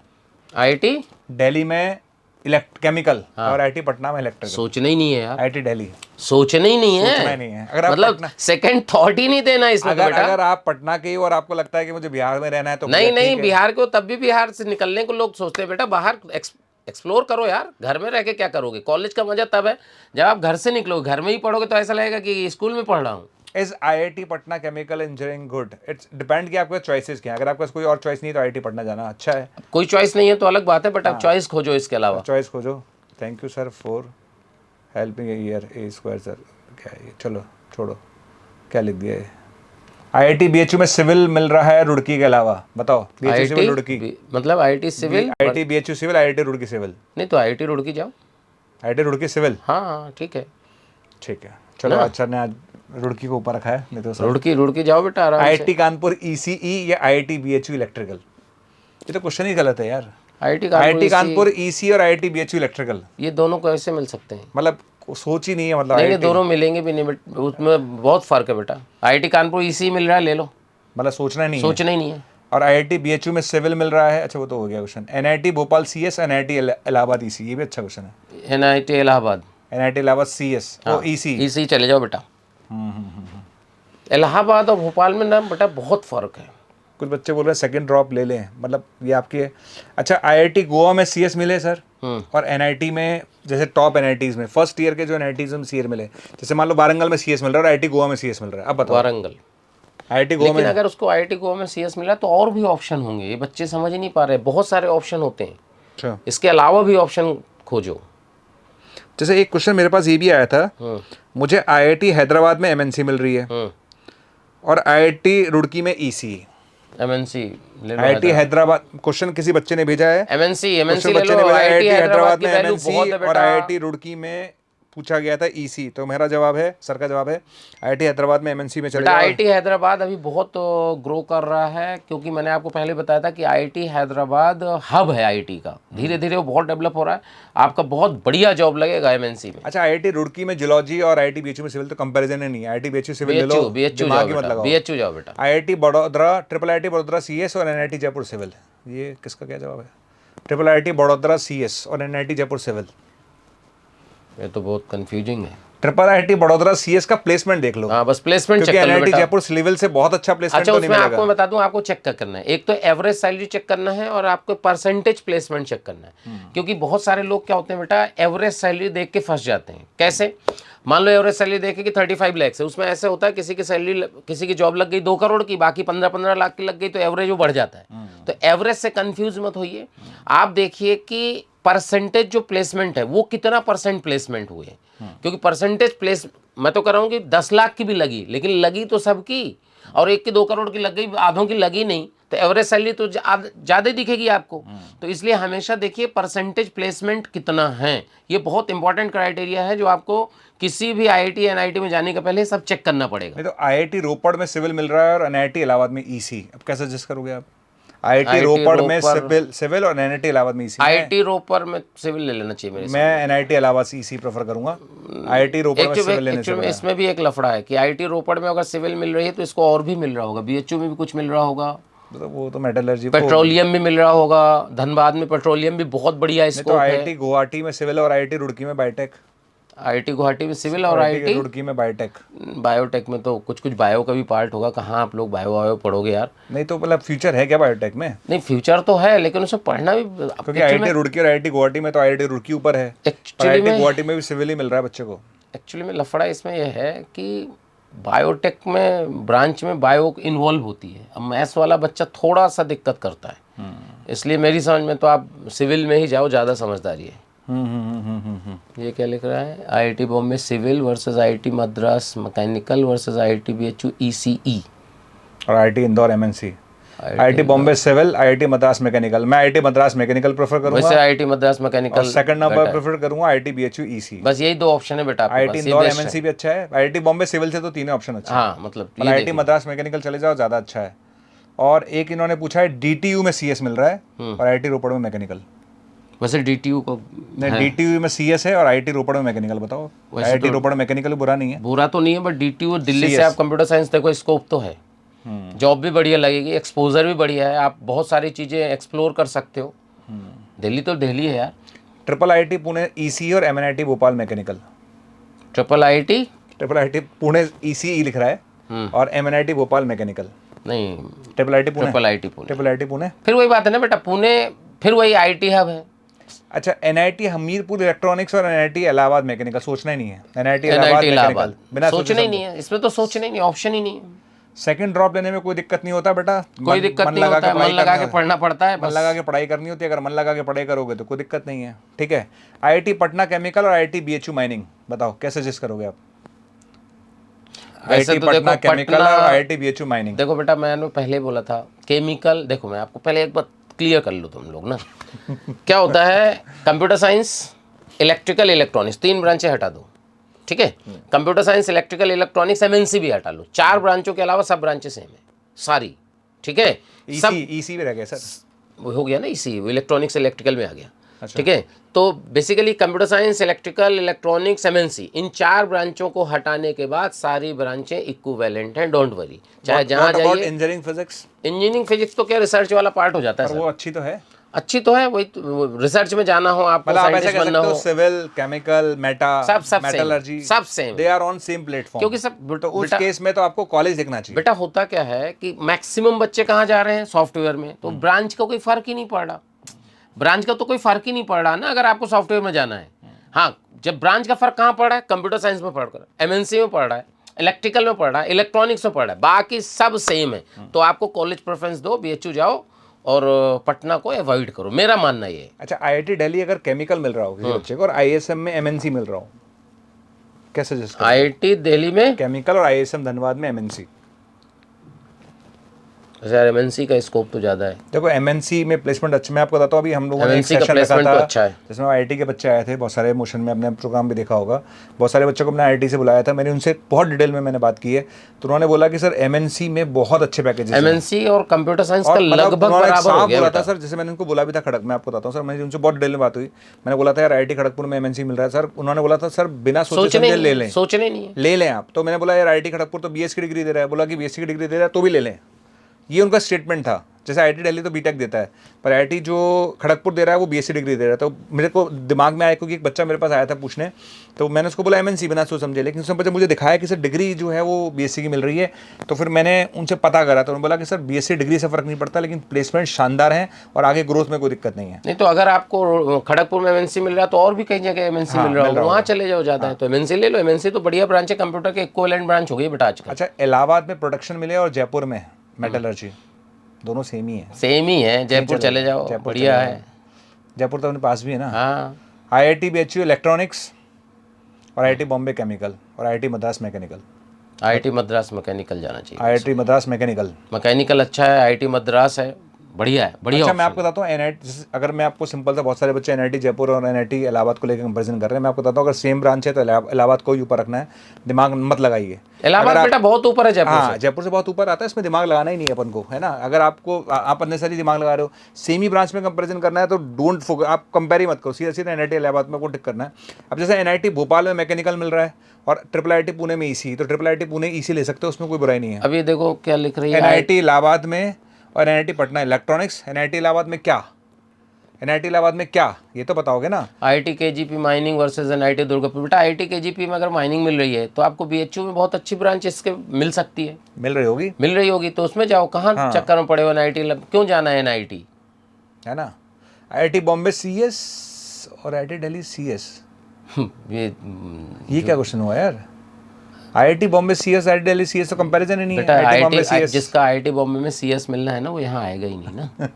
IIT दिल्ली में केमिकल और IIT पटना में इलेक्ट्रिकल। सोचना ही नहीं है यार, IIT दिल्ली सोचना ही नहीं है, सोचना ही नहीं है। अगर आप मतलब सेकंड थॉट ही नहीं देना इसमें तो बेटा। अगर आप पटना के ही और आपको लगता है कि मुझे बिहार में रहना है तो नहीं, बिहार को तब भी बिहार से निकलने को लोग सोचते हैं बेटा, बाहर एक्सप्लोर करो यार, घर में रह के क्या करोगे? कॉलेज का मजा तब है जब आप घर से निकलोगे, घर में ही पढ़ोगे तो ऐसा लगेगा कि स्कूल में पढ़ रहा हूँ। Is IIT Patna chemical engineering good? It's depend कि आपके चॉइसेस क्या है। अगर आपके पास कोई और चॉइस नहीं है तो IIT पटना जाना अच्छा है। कोई चॉइस नहीं है तो अलग बात है, बट आप चॉइस खोजो इसके अलावा। चॉइस खोजो। Thank you sir for helping year A square sir. क्या है ये? चलो छोड़ो, क्या लिख दिया है? IIT BHU में सिविल मिल रहा है रुड़की के अलावा, बताओ। BHU सिविल रुड़की, मतलब IIT civil, IIT BHU civil, IIT Roorkee civil. नहीं तो IIT रुड़की जाओ। IIT रुड़की सिविल, हाँ ठीक है, ठीक है। चलो आज सर ने आज रुड़की को ऊपर रखा है, नहीं तो सर रुड़की जाओ बेटा आराम से। IIT कानपुर ECE या IIT BHU इलेक्ट्रिकल? ये तो क्वेश्चन ही गलत है यार। IIT कानपुर EC और IIT BHU इलेक्ट्रिकल, ये दोनों कैसे मिल सकते हैं? मतलब सोच ही नहीं है। मतलब नहीं IIT दोनों मिलेंगे भी नहीं, बट उसमें बहुत फर्क है बेटा। IIT कानपुर EC मिल रहा है, ले लो, मतलब सोचना नहीं है। सोचना ही नहीं है। और IIT BHU में सिविल मिल रहा है, अच्छा वो तो हो गया question. NIT Bhopal CS, NIT Allahabad EC, ये भी अच्छा क्वेश्चन है। NIT Allahabad, NIT Allahabad CS और EC। EC चले जाओ बेटा। इलाहाबाद और भोपाल में ना बेटा बहुत फर्क है। कुछ बच्चे बोल रहे हैं सेकंड ड्रॉप ले लें, मतलब ये आपकी है। अच्छा IIT गोवा में CS मिले सर, और NIT में जैसे टॉप NITs में फर्स्ट ईयर के जो NITs में CS मिले, जैसे मान लो वारंगल में CS मिल रहा है और IIT गोवा में CS मिल रहा है, अब बताओ। वारंगल, IIT गोवा लेकिन में, अगर उसको IIT गोवा में CS मिला तो और भी ऑप्शन होंगे, ये बच्चे समझ ही नहीं पा रहे। बहुत सारे ऑप्शन होते हैं, अच्छा इसके अलावा भी ऑप्शन खोजो। जैसे एक क्वेश्चन मेरे पास ये भी आया था, मुझे IIT हैदराबाद में MNC मिल रही है और IIT रुड़की में EC। MNC ले लो। IIT हैदराबाद, क्वेश्चन किसी बच्चे ने भेजा है, MNC ले बच्चे लो। ने भेजा IIT हैदराबाद की में वैल्यू MNC बहुत है और बेटा। IIT रुड़की में पूछा गया था EC, तो मेरा जवाब है, सर का जवाब है IIT हैदराबाद में MNC में चले बेटा जाओ। IIT हैदराबाद अभी बहुत ग्रो कर रहा है, क्योंकि मैंने आपको पहले बताया था कि IIT हैदराबाद हब है IIT का। धीरे धीरे वो बहुत डेवलप हो रहा है, आपका बहुत बढ़िया जॉब लगेगा MNC में। अच्छा IIT रुड़की में जूलॉजी और IIT BHU में सिविल तो कंपैरिजन ही नहीं है। IIT BHU सिविल ले लो, दिमाग ही मत लगाओ। BHU जाओ बेटा। IIT Baroda, IIT Baroda CS और NIT जयपुर सिविल, ये किसका क्या जवाब है? IIT बड़ौदा CS और NIT जयपुर सिविल। ये तो बहुत कंफ्यूजिंग है। IIT बड़ौदा CS का प्लेसमेंट देख लो। हाँ बस प्लेसमेंट चेक क्योंकि कर लो NIT बेटा। जयपुर सिविल से बहुत अच्छा प्लेसमेंट अच्छा तो नहीं उसमें मिलेगा। आपको मैं बता दूं, आपको चेक क्या करना है, एक तो एवरेज सैलरी चेक करना है और आपको परसेंटेज प्लेसमेंट चेक करना है। क्योंकि बहुत सारे लोग क्या होते हैं बेटा, एवरेज सैलरी देख के फंस जाते हैं। कैसे? मान लो एवरेज सैलरी देखे कि 35 लाख है, उसमें ऐसे होता है किसी की सैलरी, किसी की जॉब लग गई 2 करोड़ की, बाकी 15-15 लाख की लग गई, तो एवरेज वो बढ़ जाता है। तो एवरेज से कंफ्यूज मत होइए, आप देखिए कि परसेंटेज जो प्लेसमेंट है वो कितना परसेंट प्लेसमेंट हुए। क्योंकि परसेंटेज प्लेस, मैं तो कर रहा हूँ कि 10 लाख की भी लगी, लेकिन लगी तो सबकी, और एक की 2 करोड़ की लग गई, आधों की लगी नहीं, तो एवरेज सैलरी तो ज़्यादा दिखेगी आपको। तो इसलिए हमेशा देखिए परसेंटेज प्लेसमेंट कितना है, ये बहुत इंपॉर्टेंट क्राइटेरिया है जो आपको किसी भी IIT NIT में जाने का पहले सब चेक करना पड़ेगा। नहीं तो IIT रोपड़ में सिविल मिल रहा है और NIT इलाहाबाद में EC, अब कैसे सजेस्ट करोगे आप? IIT रोपड़ में सिविल और NIT इलाहाबाद में EC। IIT रोपड़ में सिविल ले लेना चाहिए मेरे से। मैं NIT इलाहाबाद से EC प्रेफर करूंगा, IIT रोपड़ में सिविल लेने से। इसमें भी एक लफड़ा है कि IIT रोपड़ में अगर सिविल मिल रही है तो इसको और भी मिल रहा होगा, BHU में भी कुछ मिल रहा होगा, वो तो मेटलर्जी, पेट्रोलियम भी मिल रहा होगा, धनबाद में पेट्रोलियम भी बहुत बढ़िया स्कोप है। IIT गुवाहाटी में सिविल और IIT रुड़की में बायोटेक। IIT गुवाहाटी में सिविल और IIT रुड़की में बायोटेक। बायोटेक में तो कुछ कुछ बायो का भी पार्ट होगा, कहाँ आप लोग बायो पढ़ोगे यार? नहीं तो मतलब फ्यूचर है क्या बायोटेक में? नहीं फ्यूचर तो है, लेकिन उसमें पढ़ना भी, क्योंकि IIT रुड़की और IIT गुवाहाटी में तो IIT रुड़की ऊपर है, IIT गुवाहाटी में भी सिविल ही मिल रहा है बच्चे को। एक्चुअली में लफड़ा इसमें यह है कि बायोटेक में ब्रांच में बायो इन्वॉल्व होती है। अब मैथ्स वाला बच्चा थोड़ा सा दिक्कत करता है, इसलिए मेरी समझ में तो आप सिविल में ही जाओ, ज़्यादा समझदारी है। ये क्या लिख रहा है? IIT Bombay civil versus IIT Madras mechanical versus IIT BHU ECE और IIT Indore MNC। IIT Bombay civil, IIT Madras mechanical. मैं IIT मद्रास मैकेनिकल प्रेफर करूंगा, वैसे IIT Madras mechanical second number prefer करूंगा IIT BHU EC। बस यही 2 ऑप्शन है बेटा आपके IIT पास। इंदौर MNC भी अच्छा है, IIT बॉम्बे सिविल से तो तीनों ऑप्शन अच्छा है। हाँ मतलब IIT मद्रास मैकेनिकल चले जाओ, ज़्यादा अच्छा है। और एक इन्होंने पूछा है DTU में CS मिल रहा है और IIT रोपड़ में मैकेनिकल। वैसे DTU को नहीं, DTU में CS है और IIT रोपड़ में मैकेनिकल, बताओ। IIT रोपड़ में मैकेनिकल बुरा नहीं है, बुरा तो नहीं है, बट DTU दिल्ली से आप कंप्यूटर साइंस देखो, स्कोप तो है, जॉब भी बढ़िया लगेगी, एक्सपोजर भी बढ़िया है, आप बहुत सारी चीज़ें एक्सप्लोर कर सकते हो। दिल्ली तो दिल्ली है यार। IIT पुणे EC और MNIT Bhopal mechanical. IIT Pune ECE लिख रहा है और MNIT भोपाल मैकेनिकल। नहीं, IIT Pune, IIT Pune. IIT Pune. फिर वही बात है ना बेटा, पुणे फिर वही IIT हब है, अच्छा, एनआईटी हमीरपुर इलेक्ट्रॉनिक्स और एनआईटी इलाहाबाद मैकेनिकल सोचना ही नहीं है। NIT Allahabad NIT Allahabad mechanical बिना सोचना ही नहीं है, इसमें तो सोचना ही नहीं, ऑप्शन ही नहीं है। सेकंड ड्रॉप लेने में कोई दिक्कत नहीं होता बेटा, कोई दिक्कत नहीं होता है, मन लगा के पढ़ना पड़ता है मन बस। लगा के पढ़ाई करनी होती है। अगर मन लगा के पढ़ाई करोगे तो कोई दिक्कत नहीं है, ठीक है। आईआईटी पटना केमिकल और आईआईटी बीएचयू माइनिंग, बताओ कैसे सजेस्ट करोगे आप? वैसे आईआईटी तो पटना देखो केमिकल और आईआईटी बीएचयू माइनिंग। देखो बेटा, मैंने पहले बोला था केमिकल, देखो मैं आपको पहले एक बात क्लियर कर लो तुम लोग ना। क्या होता है, कंप्यूटर साइंस, इलेक्ट्रिकल, इलेक्ट्रॉनिक्स, 3 ब्रांचें हटा दो, ठीक है। Computer science, electrical, electronics, MNC भी हटा लो, 4 ब्रांचों के अलावा सब ब्रांचें सेम है सारी, ठीक है। सब ईसी भी रह गया सर, वो हो गया ना, इसी इलेक्ट्रॉनिक्स इलेक्ट्रिकल में आ गया, ठीक है। तो basically computer science, electrical, electronics, MNC, इन 4 ब्रांचों को हटाने के बाद सारी ब्रांचें इक्विवेलेंट हैं, डोंट वरी। चाहे जहाँ जाइए, इंजीनियरिंग फिजिक्स, इंजीनियरिंग फिजिक्स तो क्या रिसर्च वाला पार्ट हो जाता है पर सर। वो अच्छी तो है, अच्छी तो है, वही रिसर्च में जाना हो आपको, मतलब आप ऐसा साइंटिस्ट कह बनना सकते हो हो, सिविल, केमिकल, सब मेटलर्जी, सब same, they are on same platform. क्योंकि सब तो उस केस में तो आपको कॉलेज देखना चाहिए। बेटा होता क्या है कि मैक्सिमम बच्चे कहाँ जा रहे हैं, सॉफ्टवेयर में, तो ब्रांच का कोई फर्क ही नहीं पड़ रहा, ब्रांच का तो कोई फर्क ही नहीं पड़ रहा ना, अगर आपको सॉफ्टवेयर में जाना है। हाँ, जब ब्रांच का फर्क कहाँ पड़ रहा है, कंप्यूटर साइंस में पढ़ कर, एमएनसी में पढ़ रहा है, इलेक्ट्रिकल में पढ़ रहा है, इलेक्ट्रॉनिक्स में पढ़ रहा है, बाकी सब सेम है। तो आपको कॉलेज प्रेफरेंस दो, बीएचयू जाओ और पटना को अवॉइड करो, मेरा मानना ये है। अच्छा, आईआईटी दिल्ली अगर केमिकल मिल रहा हो किसी बच्चे को और आईएसएम में एमएनसी मिल रहा हो, कैसे सजेस्ट करोगे? आईआईटी दिल्ली में केमिकल और आईएसएम धनबाद में एमएनसी। यार एमएनसी का स्कोप तो ज़्यादा है। देखो एमएनसी में प्लेसमेंट अच्छा, मैं आपको बताता हूँ, अभी हम लोगों ने एक MNC का सेशन रखा प्लेसमेंट था तो अच्छा है। जिसमें आईआईटी के बच्चे आए थे, बहुत सारे मोशन में अपने प्रोग्राम भी देखा होगा, बहुत सारे बच्चों को हमने आईआईटी से बुलाया था, मैंने उनसे बहुत डिटेल में मैंने बात की है, तो उन्होंने बोला कि सर एमएनसी में बहुत अच्छे पैकेजेस हैं। एमएनसी और कंप्यूटर साइंस का और मतलब लगभग उन्होंने एक बराबर हो साफ गया बोला था बेटा। सर, जैसे मैंने उनको बोला भी था खड़क, मैं आपको बताता हूँ सर, मैंने उनसे बहुत डिटेल में बात हुई, मैंने बोला था यार आईआईटी खड़गपुर में एमएनसी मिल रहा है सर, उन्होंने बोला था सर बिना सोचे समझे ले लें, सोचने नहीं है। ले लें आप। तो मैंने बोला यार आईआईटी खड़गपुर तो बीएस की डिग्री दे रहा है, बोला कि बीएससी की डिग्री दे रहा है तो भी ले लें, ये उनका स्टेटमेंट था। जैसे आईआईटी दिल्ली तो बीटेक देता है, पर आईआईटी जो खड़गपुर दे रहा है वो बीएससी डिग्री दे रहा है। तो मेरे को दिमाग में आया, क्योंकि एक बच्चा मेरे पास आया था पूछने, तो मैंने उसको बोला एमएनसी बिना सोच समझे, लेकिन उसने मुझे दिखाया कि सर डिग्री जो है वो बीएससी की मिल रही है। तो फिर मैंने उनसे पता करा, तो उन्होंने बोला कि सर बीएससी डिग्री से फर्क नहीं पड़ता, लेकिन प्लेसमेंट शानदार है और आगे ग्रोथ में कोई दिक्कत नहीं है। नहीं तो अगर आपको खड़गपुर में एमएनसी मिल रहा है तो और भी कई जगह एमएनसी मिल रहा होगा, वहाँ चले जाओ, ज़्यादा है तो एमएनसी ले लो। एमएनसी तो बढ़िया ब्रांच है, कंप्यूटर के इक्विवेलेंट ब्रांच हो गई बेटा आजकल। अच्छा, इलाहाबाद में प्रोडक्शन मिले और जयपुर में मेटलर्जी, दोनों सेम ही है। सेम ही है, जयपुर चले जाओ, बढ़िया है। जयपुर तो अपने पास भी है ना। हाँ, आईआईटी बीएचयू इलेक्ट्रॉनिक्स और आईआईटी बॉम्बे केमिकल और IIT Madras mechanical. IIT Madras mechanical जाना चाहिए। आईआईटी मद्रास मैकेनिकल, मैकेनिकल अच्छा है, आईआईटी मद्रास है, बढ़िया है, बढ़िया। अच्छा मैं आपको बताता हूँ एनआईटी, अगर मैं आपको सिंपल सा, बहुत सारे बच्चे एनआईटी जयपुर और एनआईटी इलाहाबाद को लेकर कंपेरिजन कर रहे हैं, मैं आपको बताता हूँ अगर सेम ब्रांच है तो इलाहाबाद को ही ऊपर रखना है, दिमाग मत लगाइए। इलाहाबाद बेटा बहुत ऊपर है जयपुर हाँ, से। जयपुर से बहुत ऊपर आता है, इसमें दिमाग लगाना ही नहीं है अपन को, है ना। अगर आपको आप अननेसरी दिमाग लगा रहे हो, सेम ही ब्रांच में कंपैरिजन करना है तो डोंट फोकस, आप कंपेयर ही मत करो, सीधा सीधा एनआईटी इलाहाबाद में को टिक करना है। अब जैसे एनआईटी भोपाल में मैकेनिकल मिल रहा है और ट्रिपल आईटी पुणे में ईसी, तो ट्रिपल आईटी पुणे ईसी ले सकते हो, उसमें कोई बुराई नहीं है। अभी देखो क्या लिख रही है एनआईटी इलाहाबाद में और NIT Patna electronics, NIT Allahabad में क्या, एनआईटी इलाहाबाद में क्या, ये तो बताओगे ना। IIT KGP mining versus NIT Durgapur. बेटा आईआईटी केजीपी में अगर माइनिंग मिल रही है तो आपको बीएचयू में बहुत अच्छी ब्रांच इसके मिल सकती है, मिल रही होगी तो उसमें जाओ। कहाँ चक्कर में पड़े हो, एनआईटी क्यों जाना है एनआईटी, है ना। आईआईटी बॉम्बे सीएस और आईआईटी दिल्ली सीएस, ये क्या क्वेश्चन हुआ यार। IIT Bombay CS, IIT Delhi CS तो कंपैरिजन ही नहीं है। आईआईटी बॉम्बे सीएस, जिसका आईआईटी बॉम्बे में सीएस मिलना है ना, वो यहाँ आएगा ही नहीं ना।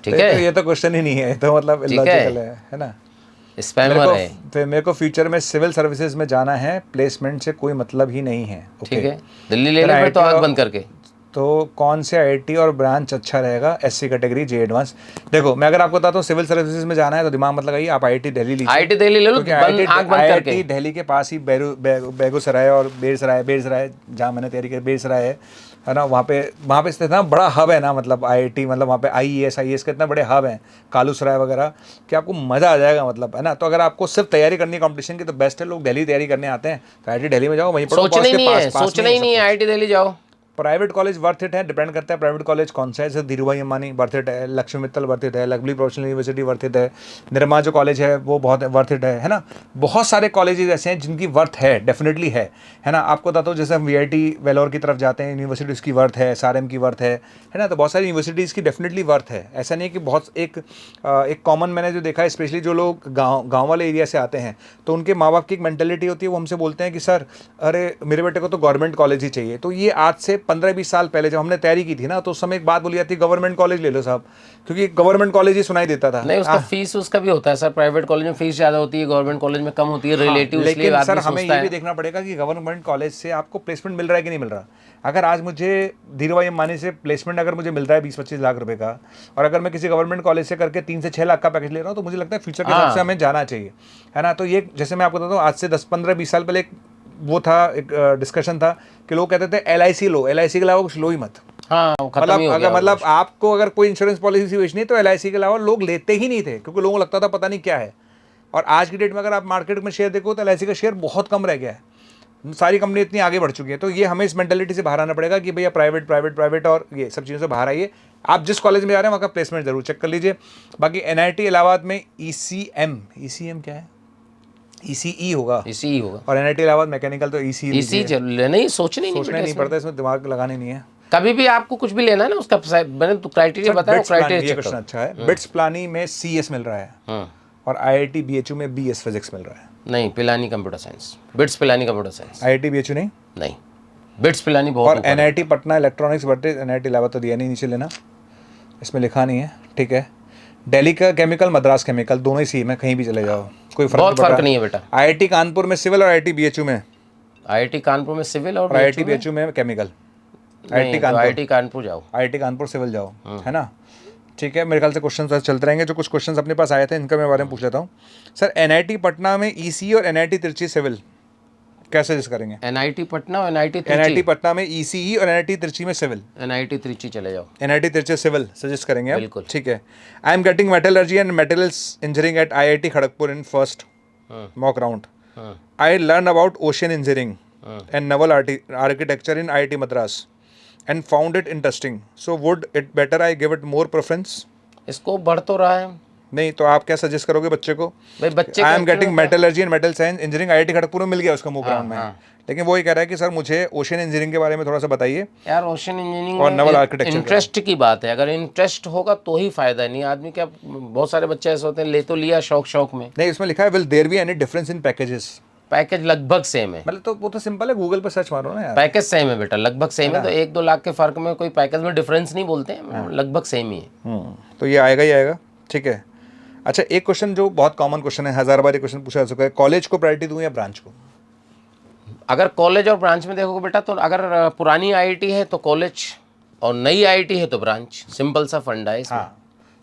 ठीक तो है, ये तो क्वेश्चन ही नहीं है, तो मतलब इलॉजिकल है ना। स्पैमर है। फिर मेरे को फ्यूचर में सिविल सर्विसेज में जाना है, प्लेसमेंट से कोई मतलब ही नहीं है। ठीक है, दिल्ली ले ले तो आंख बंद करके। तो कौन से आईआईटी और ब्रांच अच्छा रहेगा, एससी कैटेगरी, जे एडवांस। देखो मैं अगर आपको बताता हूँ सिविल सर्विसेज में जाना है तो दिमाग मत लगाइए, आप आईआईटी दिल्ली लीजिए। आईआईटी दिल्ली ले लो, आईआईटी दिल्ली के पास ही बेगूसराय और बेरसराय जहाँ मैंने तैयारी की बेरसराय है ना, वहाँ पे इतना बड़ा हब है ना, मतलब आईआईटी, मतलब वहाँ पे आईएएस के इतना बड़े हब हैं, कालूसराय वगैरह, कि आपको मज़ा आ जाएगा, मतलब है ना। तो अगर आपको सिर्फ तैयारी करनी है कंपटीशन की तो बेस्ट है, लोग दिल्ली तैयारी करने आते हैं तो आईआईटी दिल्ली में जाओ, वहीं पढ़ो। सोचना ही नहीं है, आईआईटी दिल्ली जाओ। प्राइवेट कॉलेज वर्थ इट है, डिपेंड करता है प्राइवेट कॉलेज कौन सा है। जैसे धीरूभाई अंबानी वर्थ इट है, लक्ष्मी मित्तल वर्थ इट है, lovely professional university worth it है, निर्मा जो कॉलेज है वो बहुत वर्थ इट है ना। बहुत सारे कॉलेजेस ऐसे हैं जिनकी वर्थ है, डेफिनेटली है ना। आपको बताता हूँ, जैसे हम VIT वेलोर की तरफ जाते हैं, यूनिवर्सिटीज़ की वर्थ है, SRM की वर्थ है ना। तो बहुत सारी यूनिवर्सिटीज़ की डेफिनेटली वर्थ है। ऐसा नहीं है कि बहुत एक कॉमन मैंने जो देखा है, स्पेशली जो लोग गाँव वाले एरिया से आते हैं, तो उनके माँ बाप की एक मेंटेलिटी होती है, वो हमसे बोलते हैं कि सर अरे मेरे बेटे को तो गवर्नमेंट कॉलेज ही चाहिए। तो ये आज से 15-20 साल पहले जब हमने तैयारी की थी ना, तो उस समय एक बात बोली जाती है, गवर्नमेंट कॉलेज ले लो साहब, क्योंकि गवर्नमेंट कॉलेज ही सुनाई देता था। नहीं, उसका फीस उसका भी होता है सर। प्राइवेट कॉलेज में फीस ज़्यादा होती है, गवर्नमेंट कॉलेज में कम होती है, रिलेटिव। इसलिए लेकिन सर आदमी हमें सोचता ये भी है। देखना पड़ेगा कि गवर्नमेंट कॉलेज से आपको प्लेसमेंट मिल रहा है कि नहीं मिल रहा। अगर आज मुझे धीरूभाई अंबानी से प्लेसमेंट अगर मुझे मिल रहा है 20-25 लाख रुपए का, और अगर मैं किसी गवर्नमेंट कॉलेज से करके 3 से 6 लाख का पैकेज ले रहा हूँ, तो मुझे लगता है फ्यूचर के हिसाब से हमें जाना चाहिए, है ना। तो ये जैसे मैं आपको बताता हूँ, आज से 10-15-20 साल पहले वो था, एक डिस्कशन था कि लोग कहते थे LIC लो, LIC के अलावा कुछ लो ही मत। हाँ, वो खत्म ही हो गया। मतलब आपको अगर कोई इंश्योरेंस पॉलिसी बेचनी है तो LIC के अलावा लोग लेते ही नहीं थे, क्योंकि लोगों को लगता था पता नहीं क्या है। और आज की डेट में अगर आप मार्केट में शेयर देखो तो LIC का शेयर बहुत कम रह गया है। सारी कंपनी इतनी आगे बढ़ चुकी है। तो ये हमें इस मेंटेलिटी से बाहर आना पड़ेगा कि भैया प्राइवेट और ये सब चीज़ों से बाहर आइए। आप जिस कॉलेज में जा रहे हैं वहाँ का प्लेसमेंट जरूर चेक कर लीजिए। बाकी NIT इलाहाबाद में ECM क्या है, ECE होगा, इसी होगा। और NIT इलाहाबाद मैकेनिकल तो ECE इसी लेना ही, सोचना ही सोचना नहीं पड़ता, इसमें दिमाग लगाने नहीं है। कभी भी आपको कुछ भी लेना है ना, उसका मैंने तो क्राइटेरिया बताया, वो क्राइटेरिया ये क्वेश्चन अच्छा है। बिट्स पिलानी में CS मिल रहा है, और IIT BHU में BS फिजिक्स मिल रहा है। नहीं, Pilani computer science, bits Pilani computer science. IIT BHU नहीं, बिट्स पिलानी बहुत। और NIT Patna electronics versus NIT Allahabad तो दिया नहीं, नीचे लेना, इसमें लिखा नहीं है, ठीक है। दिल्ली का केमिकल, मद्रास केमिकल, दोनों ही सेम है, कहीं भी चले जाओ, कोई बहुत फर्क नहीं है बेटा। IIT कानपुर में सिविल और IIT BHU में, IIT कानपुर में सिविल और IIT BHU में केमिकल। IIT कानपुर जाओ, IIT कानपुर सिविल जाओ, है ना। ठीक है, मेरे ख्याल से क्वेश्चन चलते रहेंगे। जो कुछ क्वेश्चन अपने पास आए थे इनका मैं बारे में पूछ लेता हूँ। सर NIT पटना में ECE और NIT तिरची सिविल कैसे सजेस्ट करेंगे? NIT पटना और NIT NIT पटना में ECE और NIT तिरची में सिविल। NIT त्रिची चले जाओ। NIT तिरची सिविल सजेस्ट करेंगे आप? बिल्कुल। ठीक है। आई am getting metallurgy and metals engineering at IIT Kharagpur in first mock round. I learn about ocean engineering and Naval architecture in IIT Madras and found it interesting. So would it better I give it more preference? इसको बढ़ तो रहा है। नहीं तो आप क्या suggest करोगे बच्चे को? भाई बच्चे आई am getting metallurgy and metal science engineering IIT Kharagpur में मिल गया उसका मुक राउंड में, लेकिन वो ये कह रहा है कि सर मुझे ओशन इंजीनियरिंग के बारे में थोड़ा सा बताइए। यार ओशन इंजीनियरिंग और नवल आर्किटेक्चर इंटरेस्ट की बात है। अगर इंटरेस्ट होगा तो ही फायदा, नहीं आदमी क्या, बहुत सारे बच्चे ऐसे होते हैं ले तो लिया शौक में। नहीं, इसमें लिखा है will there be any difference in packages? Package लगभग सेम है। मतलब तो वो तो सिंपल है, गूगल पर सर्च मारो ना यार। पैकेज सेम है बेटा, लगभग सेम है। तो 1-2 लाख के फर्क में कोई पैकेज में डिफरेंस नहीं बोलते हैं, लगभग सेम ही है। तो ये आएगा ही आएगा, ठीक है। अच्छा, एक क्वेश्चन जो बहुत कॉमन क्वेश्चन है, 1000 बार ये क्वेश्चन पूछा जा चुका है, कॉलेज को प्रायोरिटी दूं या ब्रांच को? अगर कॉलेज और ब्रांच में देखोगे बेटा, तो अगर पुरानी IIT है तो कॉलेज, और नई IIT है तो ब्रांच। सिंपल सा फंडा है इसमें। हाँ,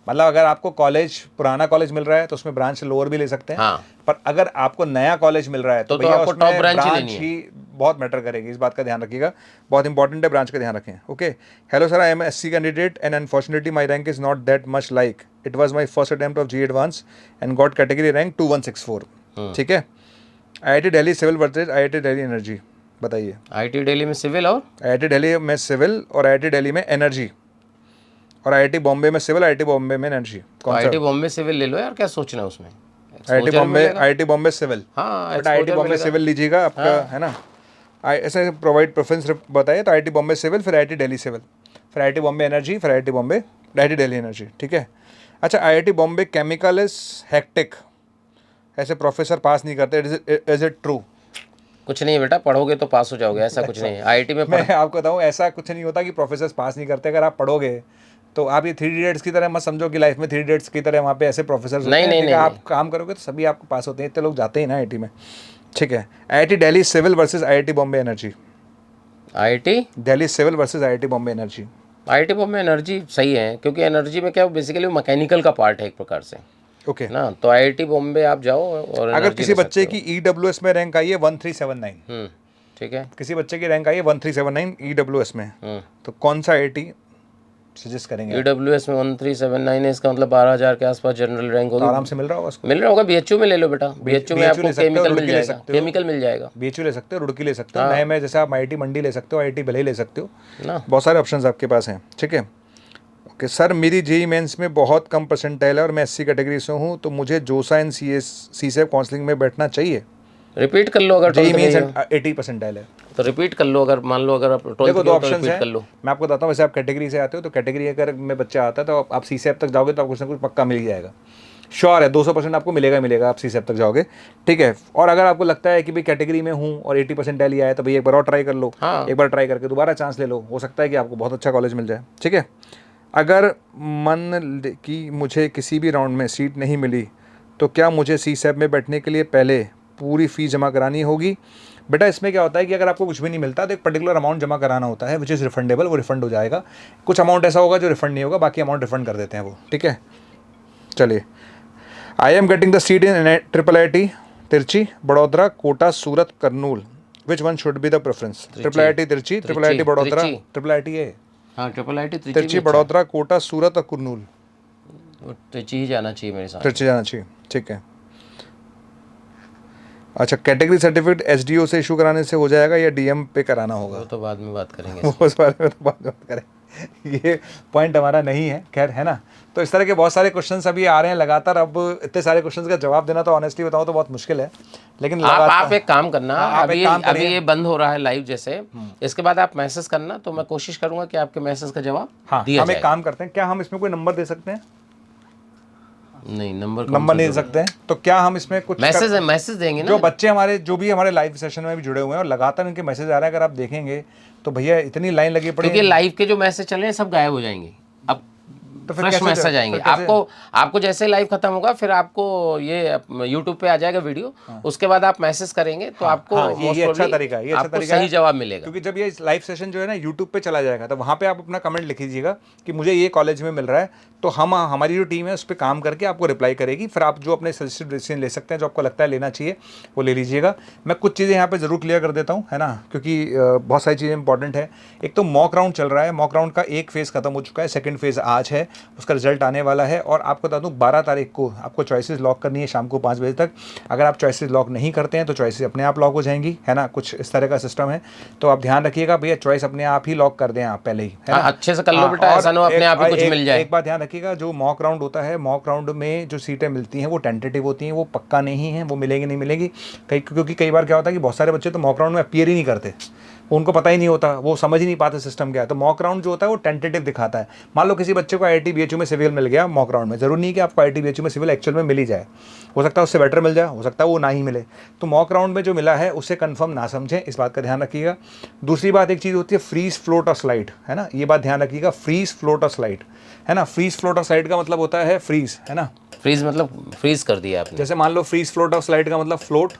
मतलब अगर आपको कॉलेज पुराना कॉलेज मिल रहा है तो उसमें ब्रांच लोअर भी ले सकते हैं। हाँ। पर अगर आपको नया कॉलेज मिल रहा है तो भैया आपको उसमें टॉप ब्रांच ही लेनी है। ही बहुत मैटर करेगी, इस बात का ध्यान रखिएगा, बहुत इंपॉर्टेंट है, ब्रांच का ध्यान रखें। Okay, hello sir, I am SC candidate and unfortunately my rank is not that much like it was my first attempt of JEE advance and got category rank 2164। ठीक है। IIT Delhi civil versus IIT Delhi energy, बताइए। IIT Delhi में civil और IIT Delhi में civil और IIT Delhi में energy, और IIT Bombay में सिविल, IIT बॉम्बे में एनर्जी, कौन सा? IIT बॉम्बे सिविल ले लो यार, क्या सोचना है उसमें। IIT Bombay civil. हाँ, IIT बॉम्बे सिविल लीजिएगा आपका, है ना। ऐसे प्रोवाइड प्रेफरेंस बताइए तो IIT बॉम्बे सिविल, फिर IIT दिल्ली सिविल, फिर IIT बॉम्बे एनर्जी, फिर IIT Bombay IIT Delhi energy, ठीक है। अच्छा, IIT Bombay chemical is hectic, ऐसे प्रोफेसर पास नहीं करते, इज इट ट्रू? कुछ नहीं बेटा, पढ़ोगे तो पास हो जाओगे, ऐसा कुछ नहीं है। IIT में मैं आपको बताऊँ, ऐसा कुछ नहीं होता कि प्रोफेसर पास नहीं करते। अगर आप पढ़ोगे तो आप ये 3 इडियट्स की तरह मत समझो कि लाइफ में 3 इडियट्स की तरह वहाँ पे ऐसे प्रोफेसर नहीं, आप काम करोगे तो सभी आपको पास होते हैं, इतने लोग जाते हैं ना IIT में, ठीक है। IIT Delhi civil versus IIT Bombay energy. IIT Delhi civil versus IIT Bombay energy. IIT Bombay energy सही है, क्योंकि एनर्जी में क्या बेसिकली मैकेनिकल का पार्ट है एक प्रकार से, ओके ना। तो IIT बॉम्बे आप जाओ और अगर किसी बच्चे की EWS में रैंक आई है 1379, ठीक है, किसी बच्चे की रैंक आई है 1379 EWS में, तो कौन सा IIT सजेस्ट करेंगे? EWS में 1379 है, इसका मतलब 12,000 के आसपास जनरल रैंक होगी। आराम से मिल रहा होगा उसको? मिल रहा होगा। BHU में ले लो बेटा, BHU में आपको केमिकल मिल जाएगा, केमिकल मिल जाएगा। BHU ले सकते हो, रुड़की ले सकते हो, नए में जैसे आप IIT मंडी ले सकते हो, IIT भले ही ले सकते हो ना, बहुत सारे ऑप्शंस आपके पास हैं। ठीक है, ओके सर, मेरी जेईई मेंस में बहुत कम परसेंटाइल है और मैं SC कैटेगरी से हूँ, तो मुझे जोसा एंड CSEP काउंसलिंग में बैठना चाहिए? रिपीट कर लो अगर जेईई 12th में मेंस 80 परसेंटाइल है तो रिपीट कर लो। अगर मान लो अगर आप 12th देखो में दो हो तो ऑप्शंस रिपीट हैं, कर लो। मैं आपको बताता हूँ। वैसे आप कैटेगरी से आते हो तो कैटेगरी अगर में बच्चा आता है तो आप CSEP तक जाओगे तो आपको कुछ ना कुछ पक्का मिल जाएगा, श्योर है, 200% आपको मिलेगा मिलेगा, आप CSEP तक जाओगे। ठीक है, और अगर आपको लगता है कि भाई कैटेगरी में हूँ और 80 परसेंटाइल ही आया तो भाई एक बार और ट्राई कर लो। हाँ। एक बार ट्राई करके दोबारा चांस ले लो, हो सकता है कि आपको बहुत अच्छा कॉलेज मिल जाए। ठीक है, अगर कि मुझे किसी भी राउंड में सीट नहीं मिली तो क्या मुझे CSEP में बैठने के लिए पहले पूरी फीस जमा करानी होगी? बेटा इसमें क्या होता है कि अगर आपको कुछ भी नहीं मिलता तो एक पर्टिकुलर अमाउंट जमा कराना होता है, विच इज़ रिफंडेबल, वो रिफंड हो जाएगा। कुछ अमाउंट ऐसा होगा जो रिफंड नहीं होगा, बाकी अमाउंट रिफंड कर देते हैं वो। ठीक है, चलिए, I am getting the seat in IIT Trichy, Vadodara, Kota, Surat, Kurnool, which one should be the preference? IIT Trichy, IIT Vadodara, IIT है, हाँ IIT तिरची, बड़ौदरा, कोटा, सूरत और कुर्नूल। त्रिची ही जाना चाहिए मेरे साथ। तिरची जाना चाहिए। ठीक है, अच्छा, कैटेगरी सर्टिफिकेट SDO से इशू कराने से हो जाएगा या DM पे कराना होगा? वो तो बाद में बात करेंगे। उस बारे में तो बात करें, ये पॉइंट हमारा नहीं है, खैर, है ना। तो इस तरह के बहुत सारे क्वेश्चंस अभी आ रहे हैं लगातार। अब इतने सारे क्वेश्चंस का जवाब देना तो ऑनेस्टली बताऊं तो बहुत मुश्किल है, लेकिन आप एक काम करना, आप एक काम अभी ये बंद हो रहा है लाइव जैसे, इसके बाद आप मैसेज करना तो मैं कोशिश करूंगा कि आपके मैसेज का जवाब दिया हम एक काम करते हैं, क्या हम इसमें कोई नंबर दे सकते हैं? नहीं, नंबर नहीं दे सकते हैं, तो क्या हम इसमें कुछ मैसेज देंगे ना? जो बच्चे हमारे जो भी हमारे लाइव सेशन में भी जुड़े हुए हैं और लगातार इनके मैसेज आ रहे हैं, अगर आप देखेंगे तो भैया इतनी लाइन लगी पड़ी, क्योंकि लाइव के जो मैसेज चल रहे हैं सब गायब हो जाएंगे, अब तो फिर फ्रेश मैसेज आएंगे। आपको जैसे लाइव खत्म होगा फिर आपको ये YouTube पे आ जाएगा वीडियो, उसके बाद आप मैसेज करेंगे तो आपको ये अच्छा तरीका है, ये अच्छा तरीका सही जवाब मिलेगा। क्योंकि जब ये लाइव सेशन जो है ना YouTube पे चला जाएगा तो वहाँ पे आप अपना कमेंट लिख दीजिएगा कि मुझे ये कॉलेज में मिल रहा है, तो हमारी जो टीम है उस पर काम करके आपको रिप्लाई करेगी। फिर आप जो अपने सजेस्टेड डिसीजन ले सकते हैं, जो आपको लगता है लेना चाहिए वो ले लीजिएगा। मैं कुछ चीज़ें यहाँ पे ज़रूर क्लियर कर देता हूँ, है ना, क्योंकि बहुत सारी चीज़ें इंपॉर्टेंट है। एक तो मॉक राउंड चल रहा है, मॉक राउंड का एक फेज़ खत्म हो चुका है, सेकंड फेज़ आज है, उसका रिजल्ट आने वाला है। और आपको बता दूँ 12 तारीख को आपको चॉइसेस लॉक करनी है शाम को 5 बजे तक। अगर आप चॉइसेस लॉक नहीं करते हैं तो चॉइसेस अपने आप लॉक हो जाएंगी, है ना, कुछ इस तरह का सिस्टम है। तो आप ध्यान रखिएगा भैया, चॉइस अपने आप ही लॉक कर दें आप पहले ही, है ना, अच्छे से कर लो बेटा, ऐसा ना अपने आप ही कुछ मिल जाए। एक बात ध्यान रखिएगा, जो मॉक राउंड होता है, मॉक राउंड में जो सीटें मिलती हैं वो टेंटेटिव होती हैं, वो पक्का नहीं है, वो मिलेगी नहीं मिलेगी। क्योंकि कई बार क्या होता है कि बहुत सारे बच्चे तो मॉक राउंड में अपीयर ही नहीं करते, उनको पता ही नहीं होता, वो समझ ही नहीं पाते सिस्टम क्या है। तो मॉक राउंड जो होता है वो टेंटेटिव दिखाता है। मान लो किसी बच्चे को IIT BHU में सिविल मिल गया मॉक राउंड में, जरूरी नहीं कि आपको IIT BHU में सिविल एक्चुअल में मिल ही जाए, हो सकता है उससे बेटर मिल जाए, हो सकता है वो ना ही मिले। तो मॉक राउंड में जो मिला है उससे कंफर्म ना समझें, इस बात का ध्यान रखिएगा। दूसरी बात, एक चीज़ होती है फ्रीज, फ्लोट और स्लाइड, है ना, ये बात ध्यान रखिएगा, फ्रीज, फ्लोट और स्लाइड, है ना। फ्रीज, फ्लोट और स्लाइड का मतलब होता है फ्रीज, है ना, फ्रीज मतलब फ्रीज कर दिया आपने। जैसे मान लो फ्रीज, फ्लोट और स्लाइड का मतलब फ्लोट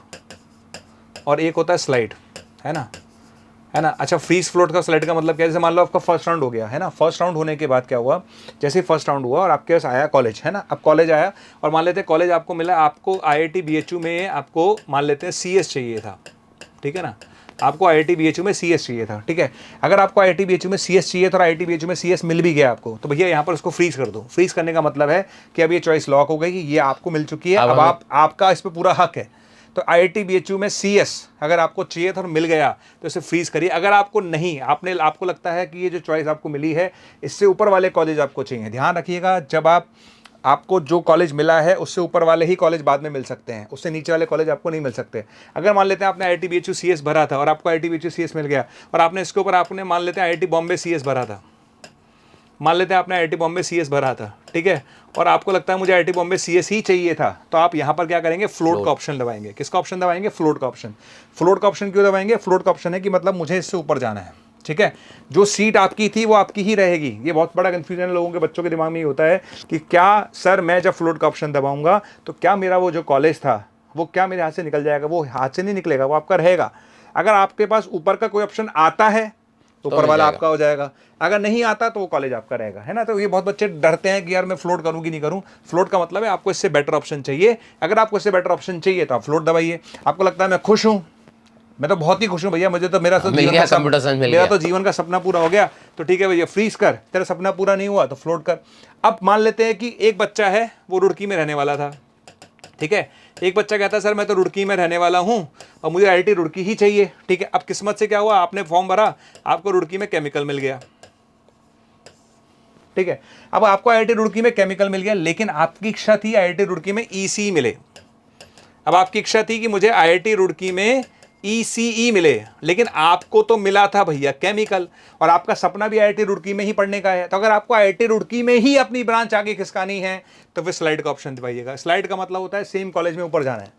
और एक होता है स्लाइड, है ना, है ना। अच्छा, फ्रीज, फ्लोट का स्लाइड का मतलब क्या है? जैसे मान लो आपका फर्स्ट राउंड हो गया, है ना, फर्स्ट राउंड होने के बाद क्या हुआ, जैसे ही फर्स्ट राउंड हुआ और आपके पास आया कॉलेज, है ना, अब कॉलेज आया और मान लेते हैं कॉलेज आपको मिला, आपको IIT BHU में आपको मान लेते हैं CS चाहिए था, ठीक है ना, आपको IIT BHU में CS चाहिए था, ठीक है। अगर आपको IIT BHU में CS चाहिए था और IIT BHU में CS मिल भी गया आपको, तो भैया यहाँ पर उसको फ्रीज कर दो। फ्रीज करने का मतलब है कि अब ये चॉइस लॉक हो गई, ये आपको मिल चुकी है, अब आपका इस पर पूरा हक है। तो IIT BHU में CS अगर आपको चाहिए था और मिल गया तो इसे फ्रीज करिए। अगर आपको नहीं, आपको लगता है कि ये जो चॉइस आपको मिली है इससे ऊपर वाले कॉलेज आपको चाहिए, ध्यान रखिएगा, जब आपको जो कॉलेज मिला है उससे ऊपर वाले ही कॉलेज बाद में मिल सकते हैं, उससे नीचे वाले कॉलेज आपको नहीं मिल सकते। अगर मान लेते हैं आपने IIT BHU CS भरा था और आपको IIT BHU CS मिल गया और आपने इसके ऊपर आपने मान लेते हैं IIT बॉम्बे CS भरा था, मान लेते हैं आपने IIT बॉम्बे CS भरा था, ठीक है, और आपको लगता है मुझे IIT बॉम्बे CS ही चाहिए था, तो आप यहाँ पर क्या करेंगे, फ्लोट का ऑप्शन दबाएंगे। किसका ऑप्शन दबाएंगे? फ्लोट का ऑप्शन। फ्लोट का ऑप्शन क्यों दबाएंगे? फ्लोट का ऑप्शन है कि मतलब मुझे इससे ऊपर जाना है, ठीक है, जो सीट आपकी थी वो आपकी ही रहेगी। ये बहुत बड़ा कंफ्यूजन लोगों के, बच्चों के दिमाग में ये होता है कि क्या सर मैं जब फ्लोट का ऑप्शन दबाऊंगा तो क्या मेरा वो जो कॉलेज था वो क्या मेरे हाथ से निकल जाएगा? वो हाथ से नहीं निकलेगा, वो आपका रहेगा। अगर आपके पास ऊपर का कोई ऑप्शन आता है तो ऊपर वाला आपका हो जाएगा, अगर नहीं आता तो वो कॉलेज आपका रहेगा, है ना। तो ये बहुत बच्चे डरते हैं कि यार मैं फ्लोट करूँ कि नहीं करूँ। फ्लोट का मतलब है आपको इससे बेटर ऑप्शन चाहिए। अगर आपको इससे बेटर ऑप्शन चाहिए तो आप फ्लोट दबाइए। आपको लगता है मैं खुश हूँ, मैं तो बहुत ही खुश हूँ भैया, मुझे तो मेरा तो जीवन का सपना पूरा हो गया, तो ठीक है भैया फ्रीज कर, तेरा सपना पूरा नहीं हुआ तो फ्लोट कर। अब मान लेते हैं कि एक बच्चा है वो रुड़की में रहने वाला था, ठीक है, एक बच्चा कहता है सर मैं तो रुड़की में रहने वाला हूँ और मुझे IIT रुड़की ही चाहिए, ठीक है। अब किस्मत से क्या हुआ, आपने फॉर्म भरा, आपको रुड़की में केमिकल मिल गया, ठीक है। अब आपको IIT रुड़की में केमिकल मिल गया, लेकिन आपकी इच्छा थी IIT रुड़की में ECE मिले। अब आपकी इच्छा थी कि मुझे IIT रुड़की में ECE मिले, लेकिन आपको तो मिला था भैया केमिकल, और आपका सपना भी IIT रुड़की में ही पढ़ने का है। तो अगर आपको IIT रुड़की में ही अपनी ब्रांच आगे खिसकानी है तो फिर स्लाइड का ऑप्शन दबाइएगा। स्लाइड का मतलब होता है सेम कॉलेज में ऊपर जाना है।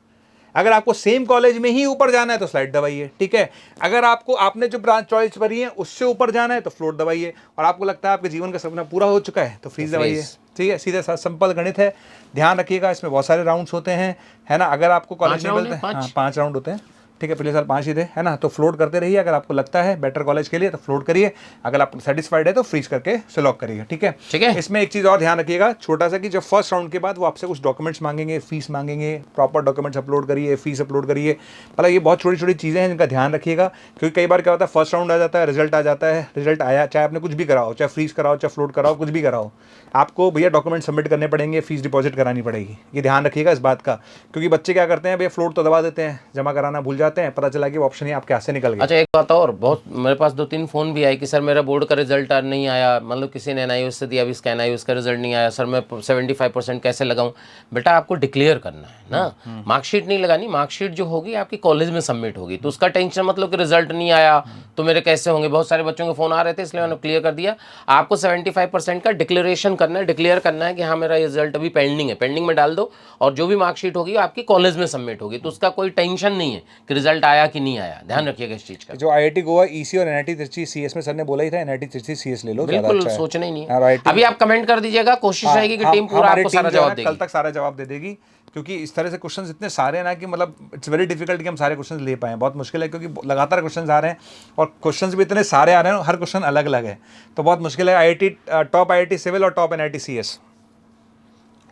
अगर आपको सेम कॉलेज में ही ऊपर जाना है तो स्लाइड दबाइए, ठीक है। अगर आपको आपने जो ब्रांच चॉइस भरी है उससे ऊपर जाना है तो फ्लोट दबाइए, और आपको लगता है आपके जीवन का सपना पूरा हो चुका है तो फ्रीज दबाइए, ठीक है। सीधे साथ सिंपल गणित है, ध्यान रखिएगा। इसमें बहुत सारे राउंड्स होते हैं, है ना। अगर आपको कॉलेज में मिलते हैं, हाँ 5 राउंड होते हैं, ठीक है। पिछले साल 5 ही थे, है ना। तो फ्लोट करते रहिए, अगर आपको लगता है बेटर कॉलेज के लिए तो फ्लोट करिए, अगर आप सेटिस्फाइड है तो फ्रीज करके सिलेक्ट करिए, ठीक है। ठीक है। इसमें एक चीज़ और ध्यान रखिएगा छोटा सा, कि जब फर्स्ट राउंड के बाद वो आपसे कुछ डॉक्यूमेंट्स मांगेंगे, फीस मांगेंगे, प्रॉपर डॉक्यूमेंट्स अपलोड करिए, फीस अपलोड करिए। मतलब ये बहुत छोटी छोटी चीज़ें हैं जिनका ध्यान रखिएगा, क्योंकि कई बार क्या होता है फर्स्ट राउंड आ जाता है, रिजल्ट आ जाता है, रिजल्ट आया, चाहे आपने कुछ भी कराओ, चाहे फ्रीज कराओ, चाहे फ्लोट कराओ, कुछ भी कराओ, आपको भैया डॉक्यूमेंट सबमिट करने पड़ेंगे, फीस डिपॉजिट करानी पड़ेगी। ये ध्यान रखिएगा इस बात का, क्योंकि बच्चे क्या करते हैं भैया फ्लोट तो दबा देते हैं, जमा कराना भूल जाते हैं, पता चला कि ऑप्शन ही आपके हाथ से निकल गया। अच्छा एक बात और, बहुत मेरे पास 2-3 फ़ोन भी आए कि सर मेरा बोर्ड का रिजल्ट नहीं आया, मतलब किसी ने NIOS से दिया, अभी इसका NIOS का रिजल्ट नहीं आया, सर मैं 75% कैसे लगाऊं। बेटा आपको डिक्लेयर करना है ना, मार्कशीट नहीं लगानी, मार्कशीट जो होगी आपकी कॉलेज में सबमिट होगी, तो उसका टेंशन मतलब कि रिजल्ट नहीं आया तो मेरे कैसे होंगे। बहुत सारे बच्चों के फ़ोन आ रहे थे, इसलिए मैंने क्लियर कर दिया। आपको 75% का डिक्लेरेशन करना है, डिक्लेयर करना है कि हाँ मेरा रिजल्ट अभी पेंडिंग है, पेंडिंग में डाल दो, और जो भी मार्कशीट होगी आपकी कॉलेज में सबमिट होगी, तो उसका कोई टेंशन नहीं है कि रिजल्ट आया कि नहीं आया। ध्यान रखिएगा इस चीज़ का। जो IIT गोवा EC और NIT तिरछी CS में सर ने बोला ही था, NIT तिरछी CS ले लो, ज़्यादा बिल्कुल अच्छा है। सोचना ही नहीं और है। IIT अभी आप कमेंट कर दीजिएगा, कोशिश रहेगी कि टीम पूरा हमारी आपको टीम सारा जो है जवाब ना, देगी। कल तक सारा जवाब दे देगी, क्योंकि इस तरह से क्वेश्चंस इतने सारे हैं ना कि मतलब इट्स वेरी डिफिकल्ट कि हम सारे क्वेश्चंस ले पाएं, बहुत मुश्किल है, क्योंकि लगातार क्वेश्चंस आ रहे हैं और क्वेश्चंस भी इतने सारे आ रहे हैं, हर क्वेश्चन अलग अलग है, तो बहुत मुश्किल है। IIT टॉप IIT सिविल और top NIT CS।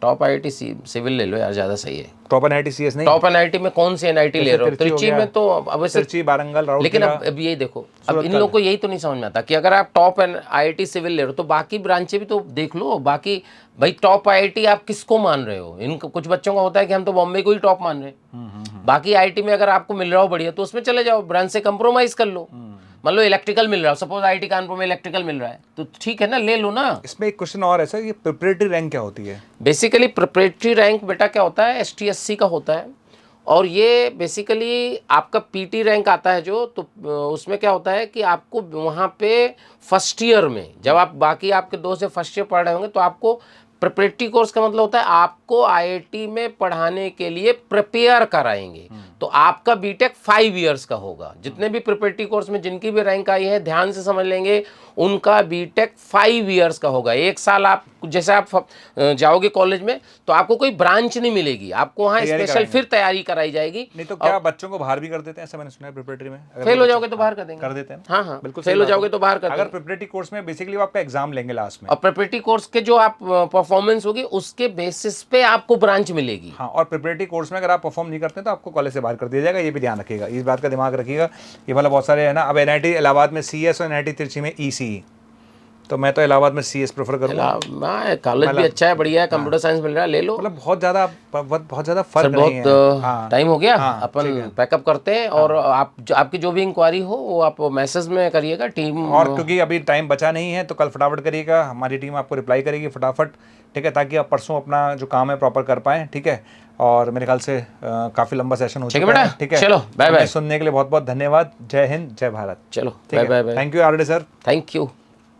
Top IIT civil ले लो यार, ज़्यादा सही है। टॉप NIT CS नहीं, टॉप NIT में कौन सी NIT ले रहे हो? तिरछी हो त्रिची गया, में तो अब वैसे तिरछी, वारंगल, राउरकेला। लेकिन अब यही देखो, अब इन लोगों को यही तो नहीं समझ में आता कि अगर आप टॉप IIT सिविल ले रहे हो तो बाकी ब्रांचें भी तो देख लो। बाकी भाई टॉप IIT आप किसको मान रहे हो? इनको कुछ बच्चों का होता है कि हम तो बॉम्बे को ही टॉप मान रहे हैं। बाकी IIT में अगर आपको मिल रहा हो बढ़िया तो उसमें चले जाओ, ब्रांच से कंप्रोमाइज कर लो। मान लो इलेक्ट्रिकल मिल रहा है, सपोज IIT कानपुर में इलेक्ट्रिकल मिल रहा है, तो ठीक है ना, ले लो ना। इसमें एक क्वेश्चन और है सर, ये प्रिपरेटरी रैंक क्या होती है? बेसिकली प्रिपरेटरी रैंक बेटा क्या होता है, ST/SC का होता है, और ये बेसिकली आपका PT रैंक आता है जो, तो उसमें क्या होता है कि आपको वहाँ पे फर्स्ट ईयर में, जब आप बाकी आपके दोस्त जब फर्स्ट ईयर पढ़ रहे होंगे तो आपको प्रिपरेटरी कोर्स का मतलब होता है आपको IIT में पढ़ाने के लिए प्रिपेयर कराएंगे। तो आपका बीटेक 5 इयर्स का होगा। जितने भी प्रिपरेटरी कोर्स में जिनकी भी रैंक आई है ध्यान से समझ लेंगे, उनका बीटेक 5 इयर्स का होगा। एक साल आप जैसे आप जाओगे कॉलेज में तो आपको कोई ब्रांच नहीं मिलेगी, आपको वहाँ स्पेशल फिर तैयारी कराई जाएगी। नहीं तो क्या बच्चों को बाहर भी कर देते हैं, ऐसा मैंने सुना है प्रिपरेटरी में? फेल हो जाओगे तो बाहर कर देंगे। कर देते हैं, हाँ हाँ बिल्कुल फेल हो जाओगे तो बाहर कर अगर देंगे। प्रिपरेटरी कोर्स में बेसिकली वो आपका एग्जाम लेंगे लास्ट में, और प्रिपरेटरी कोर्स के जो आप परफॉर्मेंस होगी उसके बेसिस पे आपको ब्रांच मिलेगी। हाँ, और प्रिपरेटरी कोर्स में अगर आप परफॉर्म नहीं करते तो आपको कॉलेज से बाहर कर दिया जाएगा। ये भी ध्यान रखिएगा, इस बात का दिमाग रखिएगा। ये वाला बहुत सारे है ना, अब NIT इलाहाबाद में CS और NIT तिरछी में ECE, तो मैं तो इलाहाबाद में CS प्रेफर करूँगा। कॉलेज भी अच्छा है, बढ़िया है, कंप्यूटर साइंस मिल रहा है, ले लो। मतलब बहुत ज़्यादा फर्क नहीं है। बहुत टाइम हो गया, अपन पैकअप करते हैं, और आपकी जो भी इंक्वायरी हो वो आप मैसेज में करिएगा टीम। और क्योंकि अभी टाइम बचा नहीं है तो कल फटाफट करिएगा, हमारी टीम आपको रिप्लाई करेगी फटाफट, ठीक है, ताकि आप परसों अपना जो काम है प्रॉपर कर पाएँ, ठीक है। और मेरे ख्याल से काफ़ी लंबा सेशन हो चुका है, ठीक है। चलो बाय बाय, सुनने के लिए बहुत बहुत धन्यवाद। जय हिंद, जय भारत। चलो bye bye. Thank you RD सर, थैंक यू।